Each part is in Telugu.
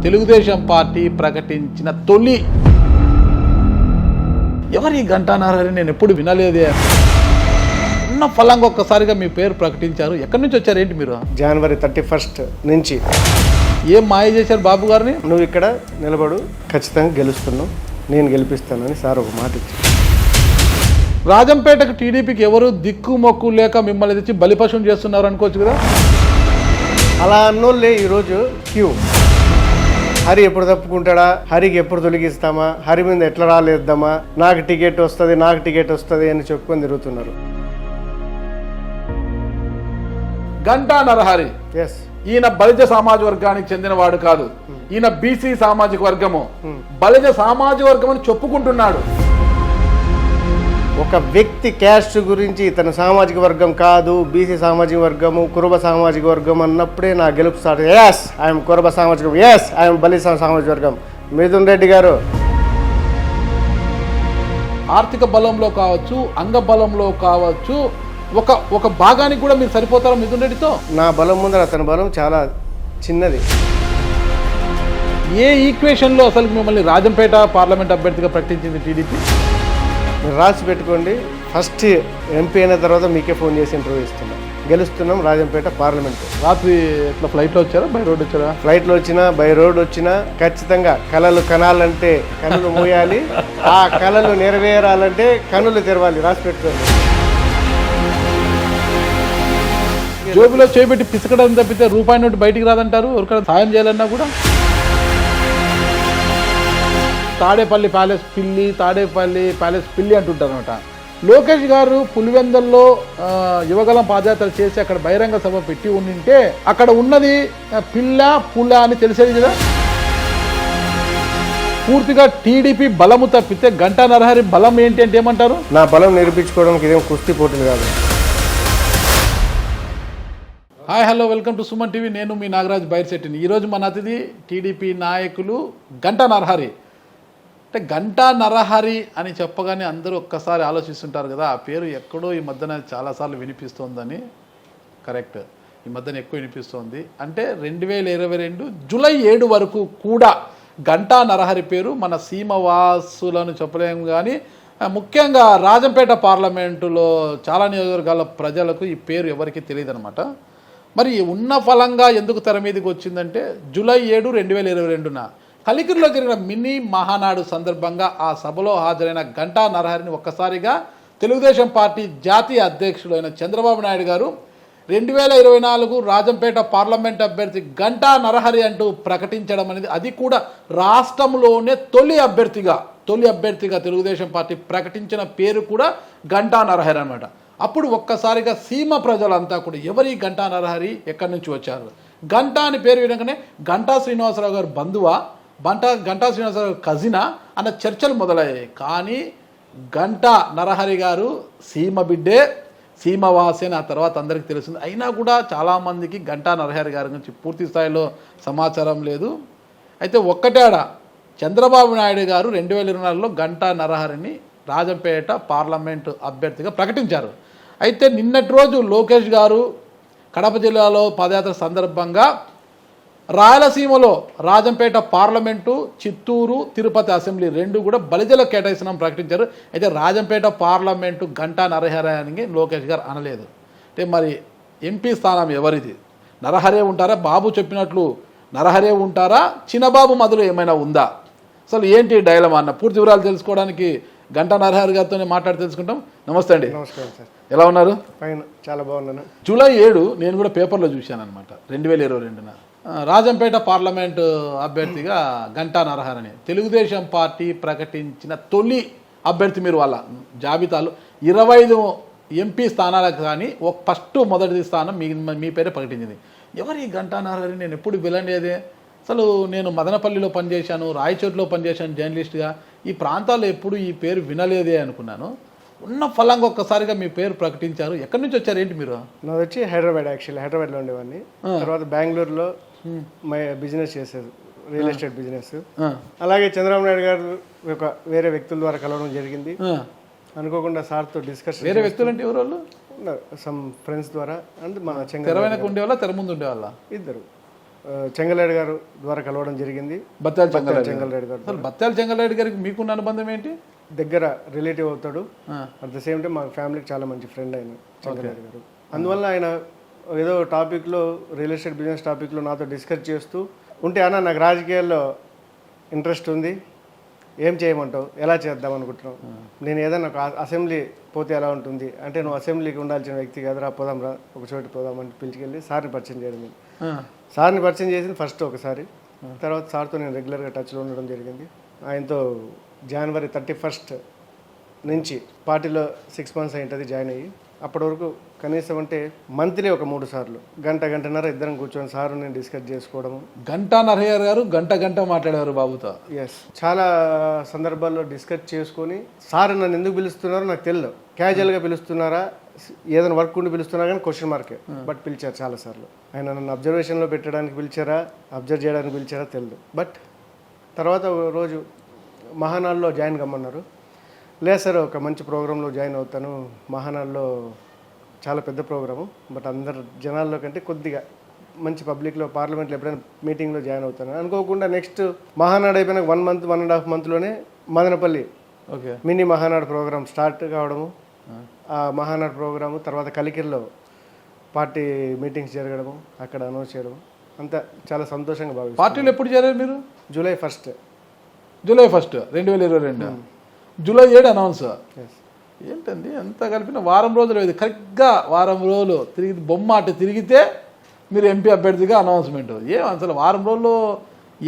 తెలుగుదేశం పార్టీ ప్రకటించిన తొలి ఎవరి గంటా నరహరి నేను ఎప్పుడు వినలేదే ఉన్న ఫలంగా ఒక్కసారిగా మీ పేరు ప్రకటించారు. ఎక్కడి నుంచి వచ్చారు ఏంటి మీరు? జనవరి 31 నుంచి. ఏం మాయ చేశారు బాబు గారిని? నువ్వు ఇక్కడ నిలబడు, ఖచ్చితంగా గెలుస్తున్నావు, నేను గెలిపిస్తానని సార్ ఒక మాట ఇచ్చారు. రాజంపేటకు టీడీపీకి ఎవరు దిక్కు మొక్కు లేక మిమ్మల్ని తెచ్చి బలిపశం చేస్తున్నారు అనుకోవచ్చు కదా. అలా అన్నోళ్ళే ఈరోజు క్యూ. హరి ఎప్పుడు తప్పుకుంటాడా, హరికి ఎప్పుడు తొలగిస్తామా, హరి మీద ఎట్లా రాలేద్దామా, నాకు టికెట్ వస్తుంది అని చెప్పుకొని తిరుగుతున్నారు. గంటా నరహరి ఎస్, ఈయన బలిజ సామాజిక వర్గానికి చెందినవాడు కాదు, ఈయన బీసీ సామాజిక వర్గము, బలిజ సామాజిక వర్గం అని చెప్పుకుంటున్నాడు. ఒక వ్యక్తి క్యాస్ట్ గురించి ఇతను సామాజిక వర్గం కాదు, బీసీ సామాజిక వర్గము, కురుబ సామాజిక వర్గం అన్నప్పుడే నా గెలుపు స్టార్ట్. ఎస్ ఐఎమ్ కురుబ సామాజిక వర్గం, ఎస్ ఐఎమ్ బలిజ సామాజిక వర్గం. మిథున్ రెడ్డి గారు ఆర్థిక బలంలో కావచ్చు, అంగ బలంలో కావచ్చు, ఒక భాగానికి కూడా మీరు సరిపోతారా మిథున్ రెడ్డితో? నా బలం ముందర అతని బలం చాలా చిన్నది. ఏ ఈక్వేషన్లో అసలు మిమ్మల్ని రాజంపేట పార్లమెంట్ అభ్యర్థిగా ప్రకటించింది టీడీపీ? మీరు రాసి పెట్టుకోండి. ఫస్ట్ ఎంపీ అయిన తర్వాత మీకే ఫోన్ చేసి ఇంటర్వ్యూ ఇస్తున్నాం. గెలుస్తున్నాం రాజంపేట పార్లమెంట్. రాత్రి ఎట్లా ఫ్లైట్లో వచ్చారా, బై రోడ్ వచ్చారా? ఫ్లైట్లో వచ్చినా, బై రోడ్ వచ్చినా, ఖచ్చితంగా కళలు కనాలంటే కనులు మూయాలి, ఆ కళలు నెరవేరాలంటే కనులు తెరవాలి. రాసి పెట్టుకోండి. జోబులో చేపెట్టి పిసకడం తప్పితే రూపాయి నోటు బయటికి రాదంటారు. ఎవరికైనా సాయం చేయాలన్నా కూడా తాడేపల్లి ప్యాలెస్ పిల్లి అంటుంటారు అనమాట. లోకేష్ గారు పులివెందల్లో యువగలం పాదయాత్ర చేసి అక్కడ బహిరంగ సభ పెట్టి ఉండింటే అక్కడ ఉన్నది పుల్ల అని తెలిసేది కదా. పూర్తిగా టీడీపీ బలము తప్పితే గంటా నరహరి బలం ఏంటి అంటే ఏమంటారు? నా బలం నిరూపించుకోవడానికి ఇదేం కుస్తీ పోటీలు కాదు. Hi hello, welcome to Suman TV. నేను మీ నాగరాజ్ బైర్శెట్టిని. ఈరోజు మన అతిథి టీడీపీ నాయకులు గంటా నరహరి. అంటే గంటా నరహరి అని చెప్పగానే అందరూ ఒక్కసారి ఆలోచిస్తుంటారు కదా, ఆ పేరు ఎక్కడో ఈ మధ్యన చాలాసార్లు వినిపిస్తోందని. కరెక్ట్, ఈ మధ్యన ఎక్కువ వినిపిస్తోంది. అంటే 2022 జూలై 7 వరకు కూడా గంటా నరహరి పేరు మన సీమవాసులను చెప్పలేము, కానీ ముఖ్యంగా రాజంపేట పార్లమెంటులో చాలా నియోజకవర్గాల ప్రజలకు ఈ పేరు ఎవరికి తెలియదు అనమాట. మరి ఉన్న ఫలంగా ఎందుకు తెర మీదకి వచ్చిందంటే జూలై 7, 2022న కలికిరిలో జరిగిన మినీ మహానాడు సందర్భంగా ఆ సభలో హాజరైన గంటా నరహరిని ఒక్కసారిగా తెలుగుదేశం పార్టీ జాతీయ అధ్యక్షుడు అయిన చంద్రబాబు నాయుడు గారు 2024 రాజంపేట పార్లమెంట్ అభ్యర్థి గంటా నరహరి అంటూ ప్రకటించడం అనేది, అది కూడా రాష్ట్రంలోనే తొలి అభ్యర్థిగా తెలుగుదేశం పార్టీ ప్రకటించిన పేరు కూడా గంటా నరహరి అనమాట. అప్పుడు ఒక్కసారిగా సీమ ప్రజలంతా కూడా ఎవరి గంటా నరహరి, ఎక్కడి నుంచి వచ్చారు, గంటా అని పేరు వినగానే గంటా శ్రీనివాసరావు గారు బంధువా, గంటా శ్రీనివాసరావు గారు కజినా అన్న చర్చలు మొదలయ్యాయి. కానీ గంటా నరహరి గారు సీమ బిడ్డే, సీమవాసి అని ఆ తర్వాత అందరికీ తెలిసింది. అయినా కూడా చాలామందికి గంటా నరహరి గారి గురించి పూర్తి స్థాయిలో సమాచారం లేదు. అయితే ఒక్కటేడా చంద్రబాబు నాయుడు గారు 2024లో గంటా నరహరిని రాజంపేట పార్లమెంటు అభ్యర్థిగా ప్రకటించారు. అయితే నిన్నటి రోజు లోకేష్ గారు కడప జిల్లాలో పాదయాత్ర సందర్భంగా రాయలసీమలో రాజంపేట పార్లమెంటు, చిత్తూరు, తిరుపతి అసెంబ్లీ రెండు కూడా బలిజలకు కేటాయిస్తున్నాం ప్రకటించారు. అయితే రాజంపేట పార్లమెంటు గంటా నరహరి అని లోకేష్ గారు అనలేదు. అంటే మరి ఎంపీ స్థానం ఎవరిది? నరహరే ఉంటారా? బాబు చెప్పినట్లు నరహరే ఉంటారా? చిన్నబాబు మధ్యలో ఏమైనా ఉందా? అసలు ఏంటి డైలమా అన్న పూర్తి వివరాలు తెలుసుకోవడానికి గంటా నరహరి గారితోనే మాట్లాడి తెలుసుకుంటాం. నమస్తే అండి. నమస్కారం సార్. ఎలా ఉన్నారు? ఫైన్, చాలా బాగున్నాను. జూలై 7 నేను కూడా పేపర్లో చూశాను అనమాట. 2022న రాజంపేట పార్లమెంటు అభ్యర్థిగా గంటా నరహరిని తెలుగుదేశం పార్టీ ప్రకటించిన తొలి అభ్యర్థి. మీరు వాళ్ళ జాబితాలో 25 ఎంపీ స్థానాలకు కానీ మొదటి స్థానం మీ పేరే ప్రకటించింది. ఎవరి గంటా నరహరి? నేను ఎప్పుడు వినలేదే. అసలు నేను మదనపల్లిలో పనిచేశాను, రాయచోటిలో పనిచేశాను జర్నలిస్ట్గా, ఈ ప్రాంతాల్లో ఎప్పుడు ఈ పేరు వినలేదే అనుకున్నాను. ఉన్న ఫలంగా ఒక్కసారిగా మీ పేరు ప్రకటించారు. ఎక్కడి నుంచి వచ్చారు ఏంటి మీరు? నాది వచ్చి హైదరాబాద్. యాక్చువల్లీ హైదరాబాద్లో ఉండేవాడిని. తర్వాత బెంగళూరులో బిజినెస్ చేసేది, రియల్ ఎస్టేట్ బిజినెస్. అలాగే చంద్రబాబు నాయుడు గారు వేరే వ్యక్తుల ద్వారా కలవడం జరిగింది. అనుకోకుండా సార్తో డిస్కస్. వేరే వ్యక్తులు అంటే ఎవరు వాళ్ళు? సమ్ ఫ్రెండ్స్ ద్వారా. అండ్ మన తెర వెనక ఉండేవాళ్ళ, తెర ముందు ఉండేవాళ్ళ? ఇద్దరు. చెంగలరెడ్డి గారు ద్వారా కలవడం జరిగింది. బత్యాల చెంగలరెడ్డి చెంగలరెడ్డి గారు అసలు బత్యాల చెంగలరెడ్డి గారికి మీకున్న అనుబంధం ఏంటి? దగ్గర రిలేటివ్ అవుతాడు. అట్ ద సేమ్ టైం మా ఫ్యామిలీకి చాలా మంచి ఫ్రెండ్ ఆయన చెంగలరెడ్డి గారు. అందువల్ల ఆయన ఏదో టాపిక్లో రియల్ ఎస్టేట్ బిజినెస్ టాపిక్లో నాతో డిస్కస్ చేస్తూ ఉంటే, అన్న నాకు రాజకీయాల్లో ఇంట్రెస్ట్ ఉంది, ఏం చేయమంటావు, ఎలా చేద్దాం అనుకుంటున్నావు, నేను ఏదైనా ఒక అసెంబ్లీ పోతే ఎలా ఉంటుంది అంటే, నువ్వు అసెంబ్లీకి ఉండాల్సిన వ్యక్తి కదరా, పోదాం రా ఒక చోటు పోదాం అని పిలిచికెళ్ళి సార్ని పరిచయం చేయడం. సార్ని పరిచయం చేసింది ఫస్ట్ ఒకసారి, తర్వాత సార్తో నేను రెగ్యులర్గా టచ్లో ఉండడం జరిగింది. ఆయనతో జనవరి 31 నుంచి పార్టీలో 6 months అయింటుంది జాయిన్ అయ్యి. అప్పటి వరకు కనీసం అంటే మంత్లీ ఒక 3 సార్లు గంటన్నర ఇద్దరం కూర్చొని సార్ నేను డిస్కస్ చేసుకోవడము. గంటా నరహయ్య గారు గంట మాట్లాడారు బాబుతో. ఎస్, చాలా సందర్భాల్లో డిస్కస్ చేసుకొని సార్ నన్ను ఎందుకు పిలుస్తున్నారో నాకు తెలియదు, క్యాజువల్గా పిలుస్తున్నారా, ఏదైనా వర్క్ ఉండి పిలుస్తున్నారా కానీ క్వశ్చన్ మార్కే, బట్ పిలిచారు చాలాసార్లు. ఆయన నన్ను అబ్జర్వేషన్లో పెట్టడానికి పిలిచారా, అబ్జర్వ్ చేయడానికి పిలిచారా తెలియదు. బట్ తర్వాత రోజు మహానాడులో జాయిన్ కమ్మన్నారు. లేదు సార్, ఒక మంచి ప్రోగ్రాంలో జాయిన్ అవుతాను, మహానాడులో చాలా పెద్ద ప్రోగ్రాము, బట్ అందరు జనాల్లో కంటే కొద్దిగా మంచి పబ్లిక్లో పార్లమెంట్లో ఎప్పుడైనా మీటింగ్లో జాయిన్ అవుతాను అనుకోకుండా నెక్స్ట్ మహానాడు అయిపోయిన 1 month 1.5 monthలోనే Madanapalle mini Mahanadu program start కావడము. ఆ మహానాడు ప్రోగ్రాము తర్వాత కలికిరిలో పార్టీ మీటింగ్స్ జరగడము, అక్కడ అనౌన్స్ చేయడము, అంతా చాలా సంతోషంగా భావిస్తాను. పార్టీలో ఎప్పుడు చేరారు మీరు? July 1 2022 July 7 announce. ఏంటండి ఎంత కలిపిన వారం రోజులు, ఇది కరెక్ట్గా వారం రోజులు తిరిగి బొమ్మ అటు తిరిగితే మీరు ఎంపీ అభ్యర్థిగా అనౌన్స్మెంట్. ఏం అసలు వారం రోజుల్లో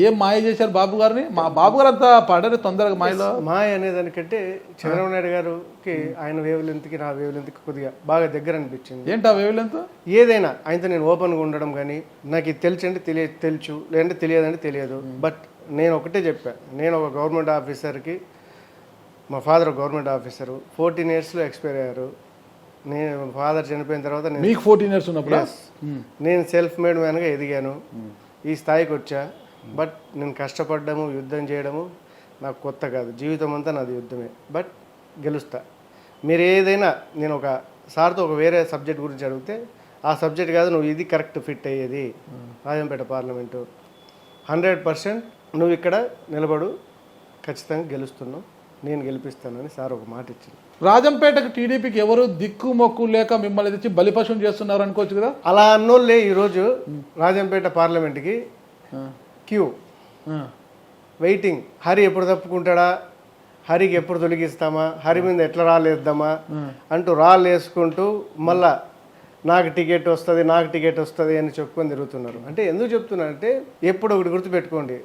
ఏం మాయ చేశారు బాబు గారిని? మా బాబు గారు అంతా పడరు తొందరగా మాయలో. మాయ అనేదానికంటే చంద్రబాబు నాయుడు గారికి ఆయన వేవ్ లెంత్కి నా వేవ్ లెంత్కి కొద్దిగా బాగా దగ్గర అనిపించింది. ఏంటి ఆ వేవ్ లెంత్? ఏదైనా ఆయనతో నేను ఓపెన్గా ఉండడం కానీ, నాకు ఇది తెలుసు అంటే తెలుసు, లేదంటే తెలియదంటే తెలియదు. బట్ నేను ఒకటే చెప్పా, నేను ఒక గవర్నమెంట్ ఆఫీసర్కి, మా ఫాదర్ గవర్నమెంట్ ఆఫీసరు, 14 yearsలో ఎక్స్పైర్ అయ్యారు. నేను ఫాదర్ చనిపోయిన తర్వాత మీకు 14 years ఉన్నప్పుడు నేను సెల్ఫ్ మేడ్ మ్యాన్గా ఎదిగాను, ఈ స్థాయికి వచ్చా. బట్ నేను కష్టపడ్డము, యుద్ధం చేయడము నాకు కొత్త కాదు, జీవితం అంతా నాది యుద్ధమే. బట్ గెలుస్తా. మీరు ఏదైనా, నేను ఒక సార్తో ఒక వేరే సబ్జెక్ట్ గురించి అడిగితే, ఆ సబ్జెక్ట్ కాదు, నువ్వు ఇది కరెక్ట్ ఫిట్ అయ్యేది, రాజంపేట పార్లమెంటు 100% నువ్వు ఇక్కడ నిలబడు, ఖచ్చితంగా గెలుస్తున్నావు, నేను గెలిపిస్తానని సార్ ఒక మాట ఇచ్చింది. రాజంపేటకు టీడీపీకి ఎవరు దిక్కు మొక్కు లేక మిమ్మల్ని తెచ్చి బలిపశం చేస్తున్నారు అనుకోవచ్చు కదా? అలా అన్నోళ్ళే ఈరోజు రాజంపేట పార్లమెంట్కి క్యూ వెయిటింగ్. హరి ఎప్పుడు తప్పుకుంటాడా, హరికి ఎప్పుడు తొలగిస్తామా, హరి మీద ఎట్లా రాలేద్దామా అంటూ రాళ్ళు వేసుకుంటూ మళ్ళా నాకు టికెట్ వస్తుంది అని చెప్పుకొని తిరుగుతున్నారు. అంటే ఎందుకు చెప్తున్నానంటే, ఎప్పుడు ఒకటి గుర్తుపెట్టుకోండి,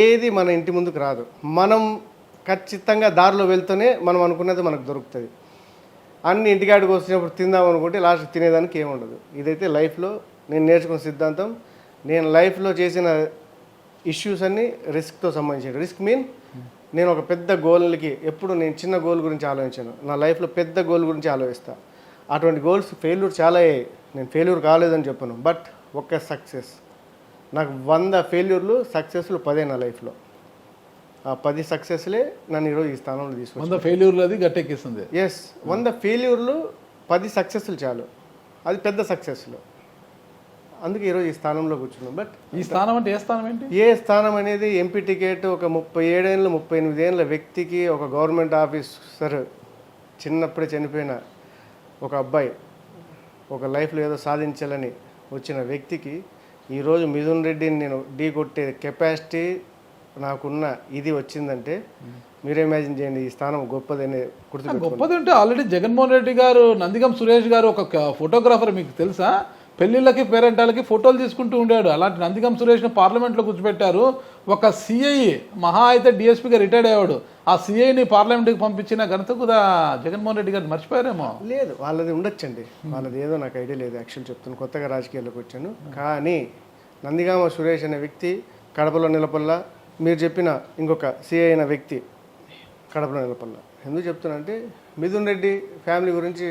ఏది మన ఇంటి ముందుకు రాదు, మనం ఖచ్చితంగా దారిలో వెళ్తూనే మనం అనుకున్నది మనకు దొరుకుతుంది. అన్ని ఇంటికాడికి వచ్చినప్పుడు తిందాం అనుకుంటే లాస్ట్ తినేదానికి ఏముండదు. ఇదైతే లైఫ్లో నేను నేర్చుకున్న సిద్ధాంతం. నేను లైఫ్లో చేసిన ఇష్యూస్ అన్నీ రిస్క్తో సంబంధించిన. రిస్క్ మీన్ నేను ఒక పెద్ద గోల్కి ఎప్పుడు నేను చిన్న గోల్ గురించి ఆలోచించాను, నా లైఫ్లో పెద్ద గోల్ గురించి ఆలోచిస్తాను. అటువంటి గోల్స్ ఫెయిల్యూర్ చాలా అయ్యాయి, నేను ఫెయిల్యూర్ కాలేదని చెప్పను. బట్ ఒక్క సక్సెస్, నాకు 100 failures సక్సెస్లు 10 నా లైఫ్లో. ఆ 10 సక్సెస్లే నన్ను ఈరోజు ఈ స్థానంలో తీసుకొచ్చి 100 failures అది గట్టెక్కిస్తుంది. ఎస్, 100 failures 10 సక్సెస్లు చాలు, అది పెద్ద సక్సెస్లు. అందుకే ఈరోజు ఈ స్థానంలో కూర్చున్నాం. బట్ ఈ స్థానం అంటే ఏ స్థానం ఏంటి? ఏ స్థానం అనేది ఎంపీ టికెట్ ఒక 37 ఏళ్ళు 38 ఏళ్ళ వ్యక్తికి, ఒక గవర్నమెంట్ ఆఫీసర్, చిన్నప్పుడే చనిపోయిన ఒక అబ్బాయి, ఒక లైఫ్లో ఏదో సాధించాలని వచ్చిన వ్యక్తికి ఈరోజు మిథున్ రెడ్డిని నేను ఢీ కొట్టే కెపాసిటీ నాకున్న ఇది వచ్చిందంటే మీరు ఇమాజిన్ చేయండి, ఈ స్థానం గొప్పదని గుర్తుపెట్టుకోండి. గొప్పది అంటే ఆల్రెడీ జగన్మోహన్ రెడ్డి గారు, నందిగం సురేష్ గారు ఒక ఫోటోగ్రాఫర్, మీకు తెలుసా, పెళ్ళిళ్ళకి పేరెంటాలకి ఫోటోలు తీసుకుంటూ ఉండాడు. అలాంటి నందిగం సురేష్ని పార్లమెంట్లో కూర్చోబెట్టారు. ఒక సిఐ మహా అయితే డిఎస్పీగా రిటైర్డ్ అయ్యాడు, ఆ సిఐని పార్లమెంట్కి పంపించిన ఘనత కూడా జగన్మోహన్ రెడ్డి గారు మర్చిపోయారేమో. లేదు, వాళ్ళది ఉండొచ్చండి, వాళ్ళది ఏదో నాకు ఐడియా లేదు. యాక్చువల్ చెప్తాను, కొత్తగా రాజకీయాల్లోకి వచ్చాను. కానీ నందిగామ సురేష్ అనే వ్యక్తి కడపలో నిలపల్లా, మీరు చెప్పిన ఇంకొక సిఐ అయిన వ్యక్తి కడపలో నిలపల్లా. ఎందుకు చెప్తున్నా అంటే, మిథున్ రెడ్డి ఫ్యామిలీ గురించి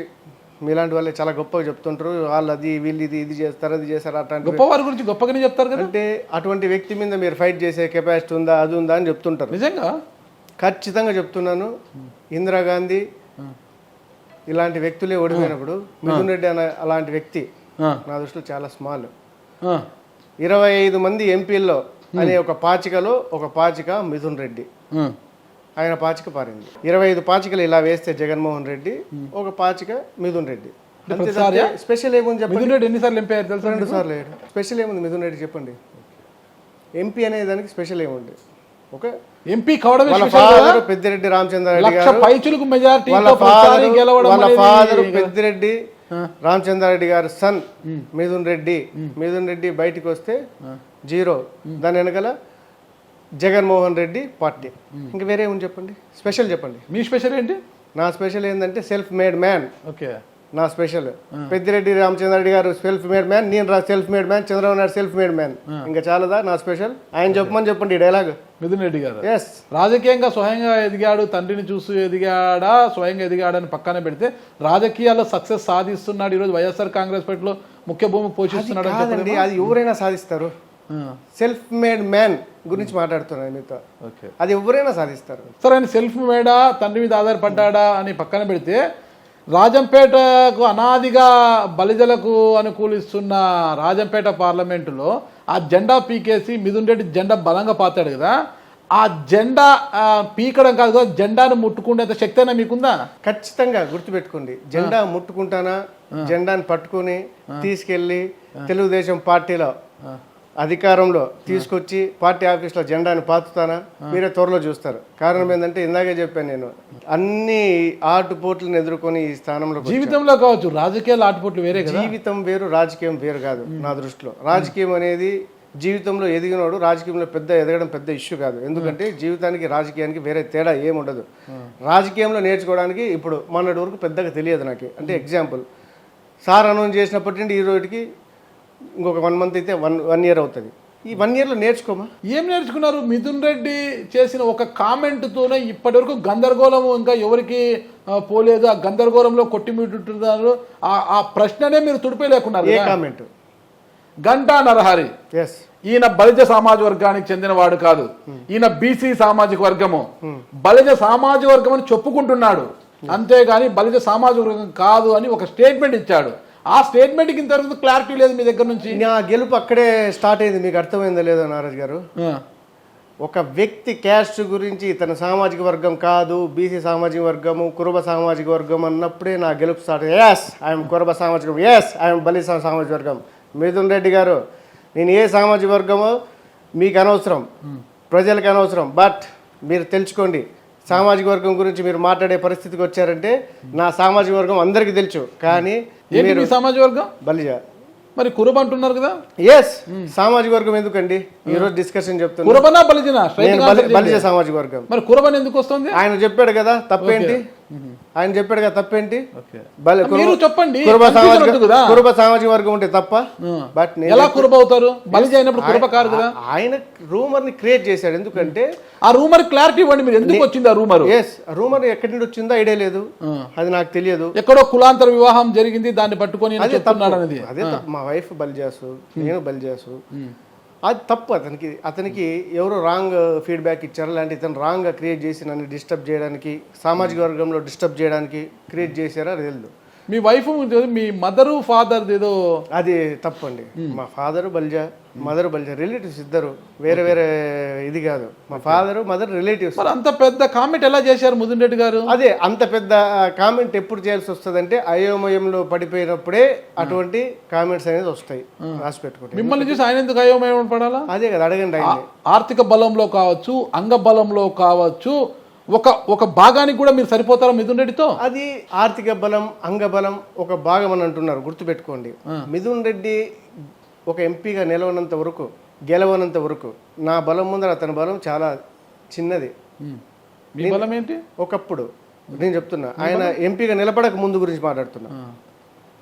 మీలాంటి వాళ్ళే చాలా గొప్పగా చెప్తుంటారు. వాళ్ళు అది వీళ్ళు ఇది చేస్తారు, అది చేస్తారు, అట్లాంటి గొప్ప వారి గురించి గొప్పగానే చెప్తారు కదా. అంటే అటువంటి వ్యక్తి మీద మీరు ఫైట్ చేసే కెపాసిటీ ఉందా, అది ఉందా అని చెప్తుంటారు. నిజంగా ఖచ్చితంగా చెప్తున్నాను. ఇందిరాగాంధీ ఇలాంటి వ్యక్తులే ఓడిపోయినప్పుడు మిథున్ రెడ్డి అనే అలాంటి వ్యక్తి నా దృష్టిలో చాలా స్మాల్. 25 మంది ఎంపీల్లో అనే ఒక పాచిక మిథున్ రెడ్డి, ఆయన పాచిక పారింది. 25 పాచికలు ఇలా వేస్తే జగన్మోహన్ రెడ్డి, ఒక పాచిక మిథున్ రెడ్డి. స్పెషల్ ఏముంది చెప్పండి? మిథున్ రెడ్డి ఎన్నిసార్లు ఎంపీ అయ్యారు తెలుసా? 2 సార్లు అయ్యాడు. స్పెషల్ ఏముంది మిథున్ రెడ్డి చెప్పండి? ఎంపీ అనే దానికి స్పెషల్ ఏముంది? ఒక ఎంపీ కావడమే వాళ్ళ స్పెషల్ కదా? ఫాదర్ పెద్దిరెడ్డి రామచంద్రారెడ్డి లక్ష గారు, పైచులకు మెజారిటీ వాళ్ళ ఫాదర్ పెద్దిరెడ్డి రామచంద్రారెడ్డి గారు సన్ మిథున్ రెడ్డి బయటికి వస్తే 0. దాని వెనకాల జగన్మోహన్ రెడ్డి పార్టీ. ఇంకా వేరే ఏముంది చెప్పండి? స్పెషల్ చెప్పండి. మీ స్పెషల్ ఏంటి? నా స్పెషల్ ఏంటంటే సెల్ఫ్ మేడ్ మ్యాన్. ఓకే, నా స్పెషల్ పెద్దిరెడ్డి రామచంద్రారెడ్డి గారు సెల్ఫ్ మేడ్ మ్యాన్, నేను self made man, Chandrababu Naidu self made man. ఇంకా చాలదా నా స్పెషల్? ఆయన చెప్పమని చెప్పండి ఈ డైలాగ్. మిథున్ రెడ్డి గారు ఎస్, రాజకీయంగా స్వయంగా ఎదిగాడు, తండ్రిని చూసి ఎదిగాడా, స్వయంగా ఎదిగాడని పక్కన పెడితే రాజకీయాల్లో సక్సెస్ సాధిస్తున్నాడు. ఈరోజు వైఎస్ఆర్ కాంగ్రెస్ పార్టీలో ముఖ్య భూమి పోషిస్తున్నాడు. కాదండి, అది ఎవరైనా సాధిస్తారు. సెల్ఫ్ మేడ్ మ్యాన్ గురించి మాట్లాడుతున్నాను మీతో. ఓకే, అది ఎవరైనా సాధిస్తారు. సరే, ఆయన సెల్ఫ్ మేడా, తండ్రి మీద ఆధారపడ్డా అని పక్కన పెడితే రాజంపేటకు అనాదిగా బలిజలకు అనుకూలిస్తున్న రాజంపేట పార్లమెంటులో ఆ జెండా పీకేసి మిథున్ రెడ్డి జెండా బలంగా పాతాడు కదా, ఆ జెండా పీకడం కాదు కదా, జెండాను ముట్టుకునేంత శక్తి అయినా మీకుందా? ఖచ్చితంగా గుర్తుపెట్టుకోండి, జెండా ముట్టుకుంటానా, జెండాను పట్టుకుని తీసుకెళ్ళి తెలుగుదేశం పార్టీలో అధికారంలో తీసుకొచ్చి పార్టీ ఆఫీస్లో జెండాను పాతుతానా, మీరే త్వరలో చూస్తారు. కారణం ఏంటంటే ఇందాకే చెప్పాను, నేను అన్ని ఆటుపోట్లను ఎదుర్కొని ఈ స్థానంలో. జీవితంలో కావచ్చు, రాజకీయాలు ఆటుపోట్లు వేరే కదా. జీవితం వేరు, రాజకీయం వేరు కాదు. నా దృష్టిలో రాజకీయం అనేది జీవితంలో ఎదిగినోడు రాజకీయంలో ఎదగడం పెద్ద ఇష్యూ కాదు. ఎందుకంటే జీవితానికి రాజకీయానికి వేరే తేడా ఏముండదు. రాజకీయంలో నేర్చుకోవడానికి ఇప్పుడు మొన్నటి వరకు పెద్దగా తెలియదు నాకు. అంటే ఎగ్జాంపుల్, సార్ అనౌన్స్ చేసినప్పటి నుండి ఈ రోజుకి ఇంకొక 1 మంత్ అయితే 1 ఇయర్ అవుతుంది. ఈ 1 ఇయర్లో నేర్చుకోమా? ఏం నేర్చుకున్నారు? మిథున్ రెడ్డి చేసిన ఒక కామెంట్తోనే ఇప్పటి వరకు గందరగోళం ఇంకా ఎవరికి పోలేదు. ఆ గందరగోళంలో కొట్టిమిట్టున్నారు. ఆ ప్రశ్ననే మీరు తుడిపేయలేకున్నారు. ఏ కామెంట్? గంటా నరహరి ఈయన బలిజ సామాజిక వర్గానికి చెందినవాడు కాదు, ఈయన బీసీ సామాజిక వర్గము, బలిజ సామాజిక వర్గం అని చెప్పుకుంటున్నాడు, అంతేగాని బలిజ సామాజిక వర్గం కాదు అని ఒక స్టేట్మెంట్ ఇచ్చాడు. ఆ స్టేట్మెంట్కి ఇంతవరకు క్లారిటీ లేదు మీ దగ్గర నుంచి. నా గెలుపు అక్కడే స్టార్ట్ అయింది. మీకు అర్థమైందో లేదో నారాజ్ గారు, ఒక వ్యక్తి క్యాస్ట్ గురించి తన సామాజిక వర్గం కాదు, బీసీ సామాజిక వర్గము, కురుబ సామాజిక వర్గం అన్నప్పుడే నా గెలుపు స్టార్ట్. ఎస్ ఐఎమ్ కురుబ సామాజిక వర్గం, ఎస్ ఐఎమ్ బలిజ సామాజిక వర్గం. మిథున్ రెడ్డి గారు, నేను ఏ సామాజిక వర్గమో మీకు అనవసరం, ప్రజలకు అనవసరం. బట్ మీరు తెలుసుకోండి, సామాజిక వర్గం గురించి మీరు మాట్లాడే పరిస్థితికి వచ్చారంటే నా సామాజిక వర్గం అందరికీ తెలుసు. కానీ సామాజిక వర్గం బలిజ, మరి కురుబ అంటున్నారు కదా. ఎస్, సామాజిక వర్గం ఎందుకండి ఈ రోజు డిస్కషన్ చెప్తున్నా. కురుబనా బలిజనా? బలిజ సామాజిక వర్గం. మరి కురుబన్ ఎందుకు వస్తుంది? ఆయన చెప్పాడు కదా, తప్పేంటి? ఆయన చెప్పాడు కదా, తప్పేంటి? చెప్పండి. కురుబ సామాజిక వర్గం ఉంటే తప్ప? బట్ ఎలా కురుబ అవుతారు? బలిజ అయినప్పుడు కురుబ కాదు కదా. ఆయన రూమర్ ని క్రియేట్ చేశాడు. ఎందుకంటే ఆ రూమర్ క్లారిటీ ఇవ్వండి, మీరు ఎందుకు వచ్చింది ఆ రూమర్? రూమర్ ఎక్కడి నుండి వచ్చిందో ఐడియా లేదు, అది నాకు తెలియదు. ఎక్కడో కులాంతర వివాహం జరిగింది, దాన్ని పట్టుకొని అదే మా వైఫ్ బలిజాసు, నేను బలిజాసు, అది తప్పు. అతనికి ఎవరో రాంగ్ ఫీడ్బ్యాక్ ఇచ్చారు, లాంటి ఇతను రాంగ్గా క్రియేట్ చేసి నన్ను డిస్టర్బ్ చేయడానికి, సామాజిక వర్గంలో డిస్టర్బ్ చేయడానికి క్రియేట్ చేశారా అది తెలియదు. మీ వైఫ్, మీ మదరు ఫాదర్ ఏదో అది తప్పండి. మా father Balija, mother Balija, relatives ఇద్దరు వేరే వేరే. ఇది కాదు, మా ఫాదరు మదర్ రిలేటివ్స్. అంత పెద్ద కామెంట్ ఎలా చేశారు మిథున్ రెడ్డి గారు? అదే, అంత పెద్ద కామెంట్ ఎప్పుడు చేయాల్సి వస్తుందంటే అయోమయంలో పడిపోయినప్పుడే అటువంటి కామెంట్స్ అనేది వస్తాయి. రాసి పెట్టుకుంటే మిమ్మల్ని చూసి ఆయన ఎందుకు అయోమయం పడాలా? అదే కదా, అడగండి. ఆర్థిక బలంలో కావచ్చు, అంగ బలంలో కావచ్చు, ఒక భాగానికి కూడా మీరు సరిపోతారా మిథున్ రెడ్డితో? అది ఆర్థిక బలం, అంగబలం ఒక భాగం అని అంటున్నారు, గుర్తుపెట్టుకోండి. మిథున్ రెడ్డి ఒక ఎంపీగా నిలవనంత వరకు, గెలవనంత వరకు నా బలం ముందర అతని బలం చాలా చిన్నది. మీ బలం ఏంటి? ఒకప్పుడు నేను చెప్తున్నా, ఆయన ఎంపీగా నిలబడక ముందు గురించి మాట్లాడుతున్నా.